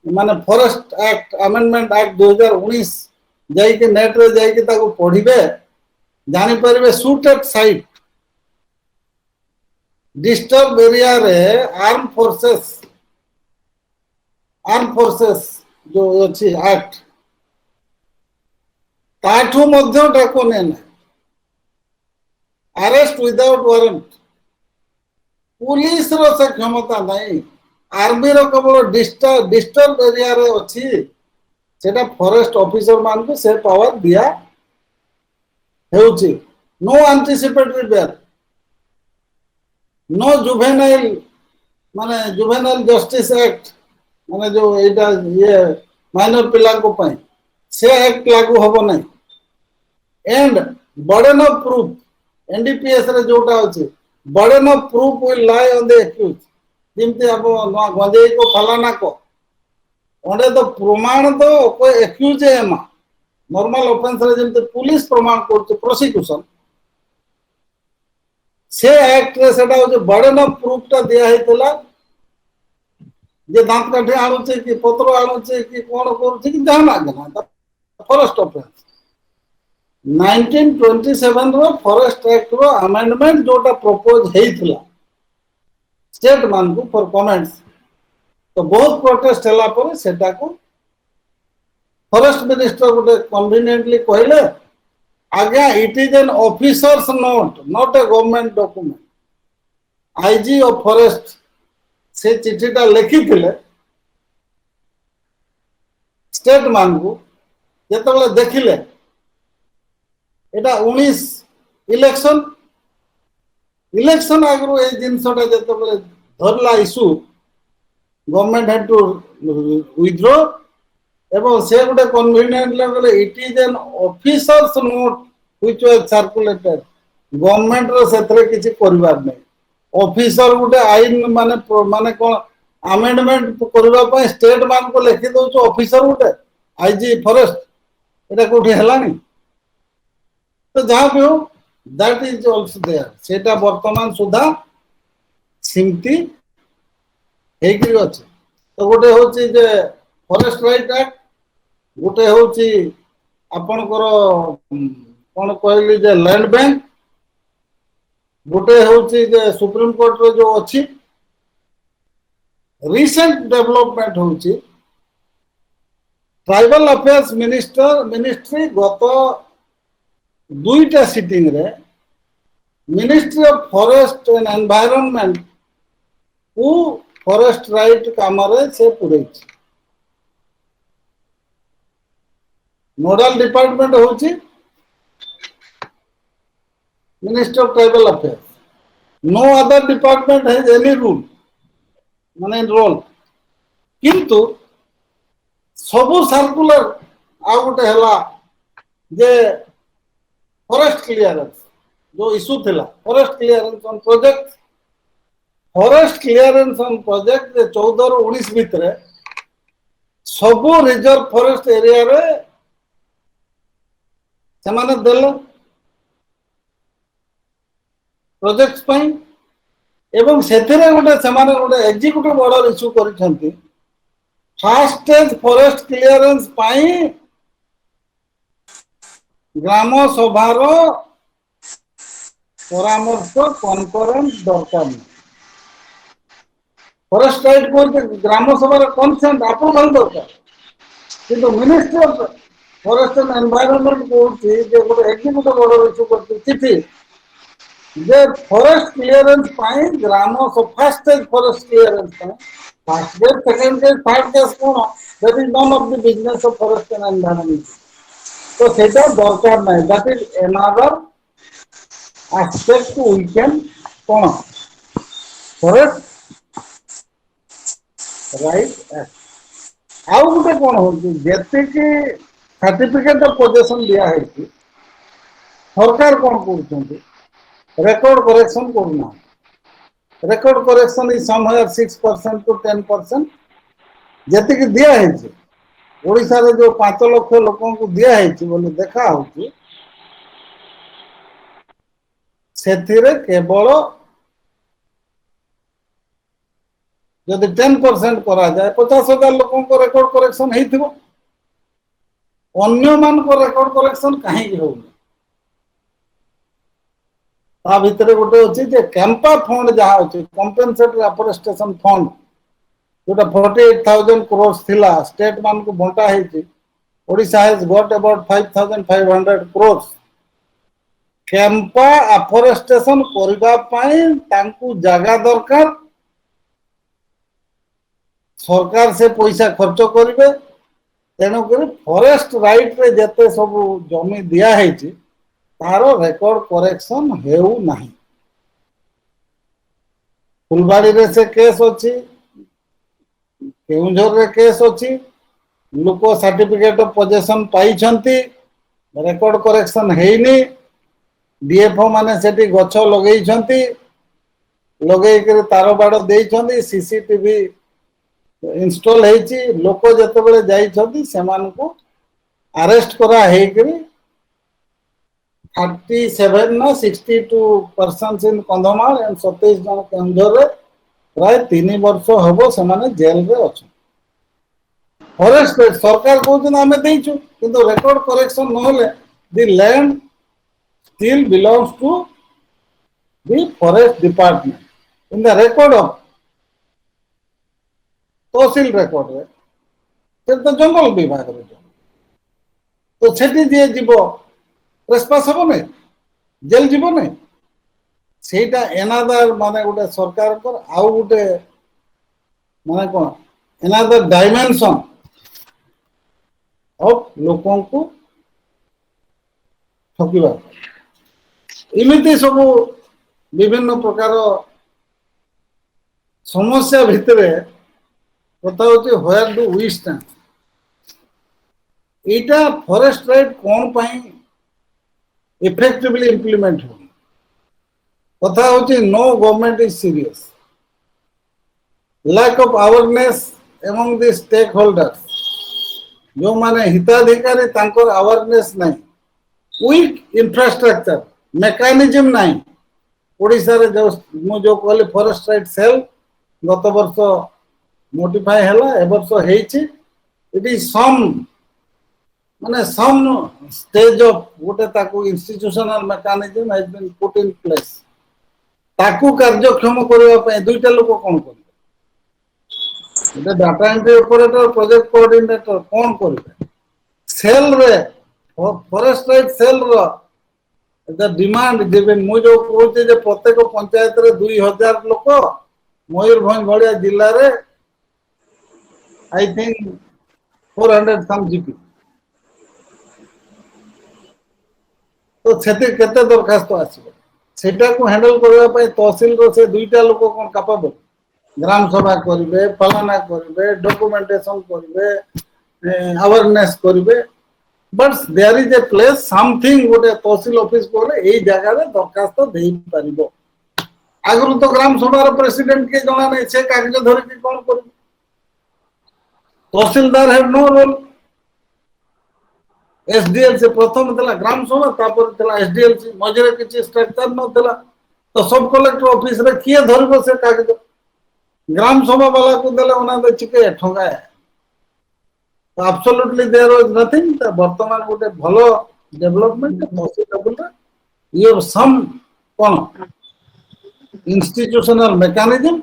माने फॉरेस्ट एक्ट अमेंडमेंट एक्ट 2019 जाई के नेट रे जाई के ताको पढिबे जानि परिबे shoot at sight disturb area रे आर्म फोर्सेस जो अछि एक्ट ताठू मध्य डाको ने अरेस्ट विदाउट वारंट पुलिस रो से क्षमता नहीं आर्मी रो केवल डिस्टर्ब एरिया रे अछि सेटा फॉरेस्ट ऑफिसर मान को से पावर दिया हेउछि no anticipatory bail no juvenile justice act माने जो एटा ये माइनर पिला को पई से एक्ट लागू होबो नै and burden of proof NDPS रे जोटा अछि burden of proof will lie on the accuse जिमते अब गंजेई को फलाना को ओंडे तो प्रमाण तो कोई एक्यूज है मा नॉर्मल ऑफेंस रे जिमते पुलिस प्रमाण करते प्रोसिक्यूशन से एक्ट रे सेटा हो बर्डन ऑफ प्रूफ ता दिया हेतला जे दांत काठे आनुचे कि पत्र आनुचे कि कोन करूचे कि जाना गना फॉरेस्ट ऑफेंस 1927 रो फॉरेस्ट एक्ट रो अमेंडमेंट जोटा प्रपोज हेइथला स्टेट मान को फॉर कमेंट्स तो बहुत प्रोटेस्ट हला पर सेटा को फॉरेस्ट मिनिस्टर गोटे कन्वीनियंटली कहले आज्ञा it is an officers note not a government document IG of forest से चिठीटा लिखी थिले स्टेट मान को जेतबले देखिले एटा 19 इलेक्शन आगरो ए जिनसटा जेतबले धरला issue government had to withdraw एवं से गोटे convenient level it is an officers note which was circulated government रो सेथरे किछि करबार नै ऑफिसर गोटे आईन माने माने कोन अमेंडमेंट करबा पय स्टेट मान को लिखि दो ऑफिसर गोटे आईजी फॉरेस्ट एटा कोठी हलानी तो जहां भी हो दैट इज आल्सो देयर सेटा वर्तमान सुधा सिमती हेकि अछि तो गोटे होची जे फॉरेस्ट राइट एक्ट गोटे होची आपण करो कोन कहली जे लैंड बैंक गोटे होची जे सुप्रीम कोर्ट रे जो अछि रिसेंट डेवलपमेंट होची ट्राइबल अफेयर्स मिनिस्ट्री गत दुईटा सिटिंग रे ministry of forest and environment को फॉरेस्ट राइट काम रे से पुरै नोडल डिपार्टमेंट होची ministry of tribal affairs no other department has any rule माने रोल किंतु सबु सर्कुलर आ गोटे हला जे फॉरेस्ट क्लियरेंस जो इशू थिला फॉरेस्ट क्लियरेंस ऑन प्रोजेक्ट 14 ରୁ 19 भितरे सबु रिजर्व फॉरेस्ट एरिया रे समाने देलो प्रोजेक्ट्स पई एवं सेथरे गोटे समाने गोटे एग्जीक्यूटिव ऑर्डर इशू करिसंती फर्स्ट स्टेज फॉरेस्ट क्लियरेंस पई ग्राम सभार परामर्श कॉन्फ्रेंस दरकार फॉरेस्ट राइट को ग्राम सभार कंसेंट अप्रूवल दरकार किंतु ministry of forest and environment को जे गोटे एग्जीक्यूटिव ऑर्डर इशू करती चिठी जे फॉरेस्ट क्लियरेंस पाई ग्राम फर्स्ट स्टेज फॉरेस्ट क्लियरेंस पाई first stage second stage third stage कोन that is none of the business of forest and environment तो सेटा दरकार नहीं that is another aspect we can कोन फॉरेस्ट राइट आउ गोटे कोन हो जेते कि सर्टिफिकेट ऑफ पोजेशन दिया है कि सरकार कोन करछंती रेकॉर्ड करेक्शन करना record correction is somewhere 6% to 10% जेते कि दिया है ओडिसा रे जो 5 लाख लोगों को दिया है बोले देखा होची ସେଥିରେ କେବଳ ଯଦି 10% କରାଯାଏ 50,000 ଲୋକଙ୍କ ରେକର୍ଡ କରେକ୍ସନ ହେଇଥିବ। ଅନ୍ୟମାନଙ୍କ ରେକର୍ଡ କରେକ୍ସନ କାହିଁକି ହଉନି? ତା ଭିତରେ ଗୋଟେ ଅଛି ଯେ କ୍ୟାମ୍ପା ଫଣ୍ଡ ଯାହା ଅଛି କମ୍ପେନସେଟରି ଆଫରେଷ୍ଟେସନ ଫଣ୍ଡ ଯୋଉଟା 48,000 crores ଥିଲା ଷ୍ଟେଟ ମାନଙ୍କୁ ବଣ୍ଟା ହେଇଛି। Odisha has got about 5,500 crores। Campa ଆଫରେଷ୍ଟେସନ କରିବା ପାଇଁ ତାଙ୍କୁ ଜାଗା ଦରକାର। ସରକାର ସେ ପଇସା ଖର୍ଚ୍ଚ କରିବେ। ତେଣୁକରି ଫରେଷ୍ଟ ରାଇଟରେ ଯେତେ ସବୁ ଜମି ଦିଆ ହେଇଛି ତାର ରେକର୍ଡ କରେକ୍ସନ ହେଉନାହିଁ। ଫୁଲବାଣୀରେ ସେ କେସ୍ ଅଛି, କେଉଁଝରରେ କେସ୍ ଅଛି। ଲୋକ ସାର୍ଟିଫିକେଟ ଅଫ ପଜେସନ ପାଇଛନ୍ତି, ରେକର୍ଡ କରେକ୍ସନ ହେଇନି। ଡିଏଫଓ ମାନେ ସେଠି ଗଛ ଲଗେଇଛନ୍ତି, ଲଗେଇକିରି ତାର ବାଡ଼ ଦେଇଛନ୍ତି, ସିସିଟିଭି ଇନଷ୍ଟଲ ହେଇଛି। ଲୋକ ଯେତେବେଳେ ଯାଇଛନ୍ତି ସେମାନଙ୍କୁ ଆରେଷ୍ଟ କରା ହେଇକିରି 37 ନା 62 persons in କନ୍ଧମାଳ and 27 ଜଣ କେଉଁଝରରେ ପ୍ରାୟ 3 ବର୍ଷ ହବ ସେମାନେ ଜେଲରେ ଅଛନ୍ତି। ଫରେଷ୍ଟ ସରକାର କହୁଛନ୍ତି ଆମେ ଦେଇଛୁ, କିନ୍ତୁ ରେକର୍ଡ କରେକ୍ସନ ନହେଲେ ଦି land still belongs to the forest department in the record of tehsil record रे तो जंगल विभाग रे तो सेठी जे जीव ट्रेसपास हबो नै जेल जीवो नै सेटा एनादर माने गोटे सरकार को आउ गोटे माने कोन एनादर डायमेंशन ऑफ लोकों को ठकिबा इमिति सब विभिन्न प्रकार समस्या भितरे कथा होची वेयर डू वी स्टैंड एटा फॉरेस्ट राइट कोन पई इफेक्टिवली इंप्लीमेंट हो कथा होची no government is serious lack of awareness among the stakeholders जो माने हिताधिकारी तांकर अवेयरनेस नहीं वीक इंफ्रास्ट्रक्चर मेकानिज्म नहीं ओडिसा रे जो कहले फॉरेस्ट राइट सेल गत वर्ष नोटिफाई हला ए वर्ष हेछि इट इज सम माने सम स्टेज ऑफ गोटे ताकू institutional mechanism has been put in place ताकू कार्यक्षम करबा पे दुईटा लोक कोन करबे data entry operator project coordinator कोन करबे सेल रे फॉरेस्ट राइट सेल रो द डिमांड गिवन मु जो कहते जे प्रत्येक पंचायत रे 2000 लोक मयूरभंज भलिया जिल्ला रे आई थिंक 400 सम जीपी तो सेते केते दरखास्त आसीबो सेटा को हैंडल करबा पय तहसील रो से दुईटा लोक कोन कैपेबल ग्राम सभा करिवे फलाना करिवे डॉक्यूमेंटेशन करिवे अवेयरनेस करिवे but there is a place something गोटे तहसील ऑफिस कोले एई जगह रे दरखास्त देई परिबो आगरु तो ग्राम सभा रो प्रेसिडेंट के जणा नै से कागज धरि के कोन करिबो तहसीलदार हैव नो रोल एसडीएल से प्रथम थला ग्राम सभा तापर थला एसडीएल से मजरे किछि स्ट्रक्चर न थला तो सब कलेक्टर ऑफिस रे किए धरबो से कागज ग्राम सभा वाला को देले ओना दे चिके ठंगा है तो absolutely there was nothing the वर्तमान गोटे भलो डेवलपमेंट तहसील लेवल रे योर सम कोन इंस्टीट्यूशनल मेकानिज्म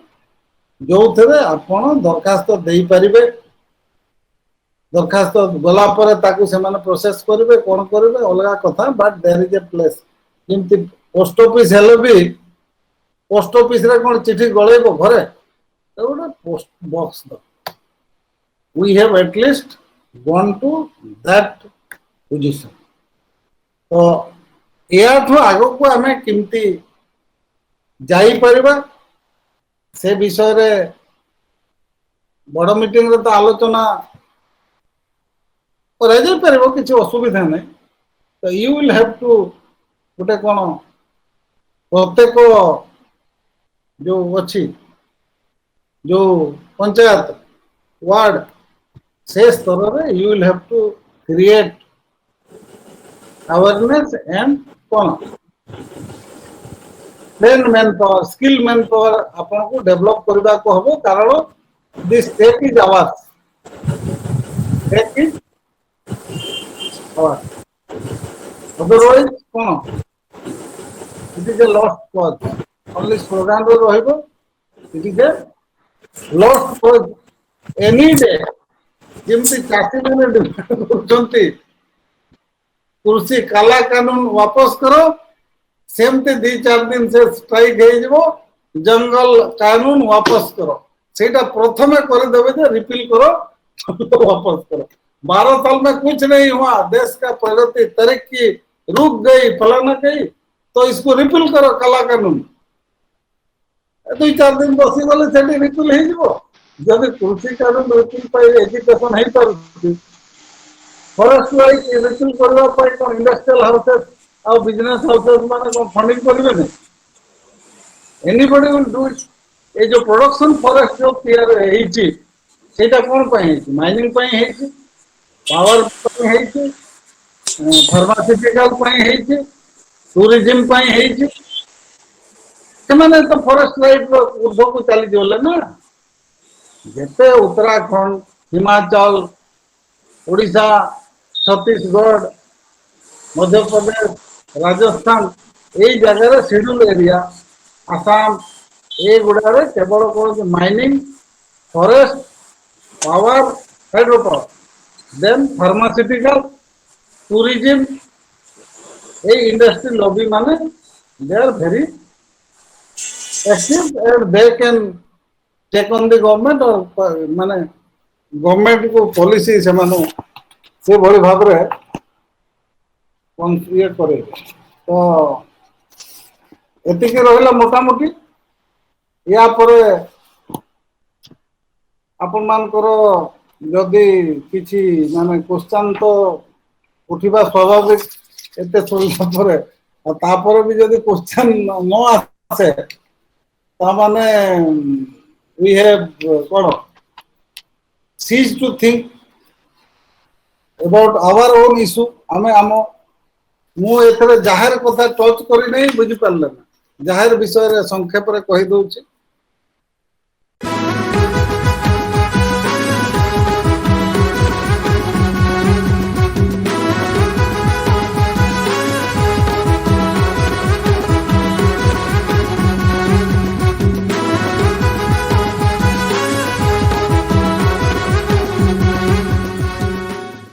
जो थरे आपण दरखास्त देई परिबे दरखास्त गला पर ताकू से माने प्रोसेस करिवे कोन करिवे अलगा कथा but there is a place किंतु पोस्ट ऑफिस हेले भी पोस्ट ऑफिस रे कोन चिठी गळेबो घरे तो गोटे post box though we have at least gone to that position तो याठो आगो को हमें किमती जाई परिबा से विषय रे बड़ मीटिंग रे तो आलोचना और जाई परिबो किछि असुविधा नै तो यू विल हैव टू गोटे कोन प्रत्येक जो अछि जो पंचायत वार्ड से स्तर रे you will have to create awareness and कोन train manpower skill manpower आपन को डेवलप करबा को हबो कारण दिस स्टेट इज आवाज स्टेट इज आवाज अदरवाइज कोन it is a lost cause only slogan रो रहइबो it is a lost cause any day जेमती चासी माने डिमांड करछंती कृषि काला कानून वापस करो सेमते 2-4 दिन से स्ट्राइक है जंगल कानून वापस करो सेटा प्रथमे कर देवे जे रिपील करो तो वापस करो 12 साल में कुछ नहीं हुआ देश का प्रगति तरक्की रुक गई फलाना गई तो इसको रिपील करो काला कानून 2-4 दिन बसी गले सेठी रिपील है जीवो जदि कृषि कानून रिपील पाई एजुकेशन है पर फॉरेस्ट लाइक रिपील करबा पाई कोन इंडस्ट्रियल हाउसेस और बिजनेस हाउसेस माने को फंडिंग करबे ने एनीबॉडी विल डू इट ए जो प्रोडक्शन फॉरेस्ट जो क्लियर हेची सेटा कोन पई हेची माइनिंग पई हेची पावर पई हेची फार्मास्यूटिकल पई हेची टूरिज्म पई हेची ସେମାନେ तो फॉरेस्ट लाइफ ऊर्ध्व को चली जोले ना जेते उत्तराखंड हिमाचल ओडिशा छत्तीसगढ़ मध्य प्रदेश राजस्थान यही जगह शेड्यूल एरिया आसाम ये गुड़ा केवल कौन mining forest power hydro power then pharmaceutical tourism ये इंडस्ट्री लॉबी माने they are very active and they can take on the government और माने गवर्नमेंट को पॉलिसी से मानो से बड़ी भाव रे ये करे तो एतिके रहिला मोटामोटी या परे आपन मान करो जदि किछि माने क्वेश्चन तो उठिबा स्वाभाविक एते सुनला परे और तापर भी जदि क्वेश्चन न आसे ता माने वी हैव कोन sees to think about our own issue हमें आमो मु एथरे जाहिर कथा टच करी नहीं बुझी पारले ना जाहिर विषय रे संक्षेप रे कहि दउची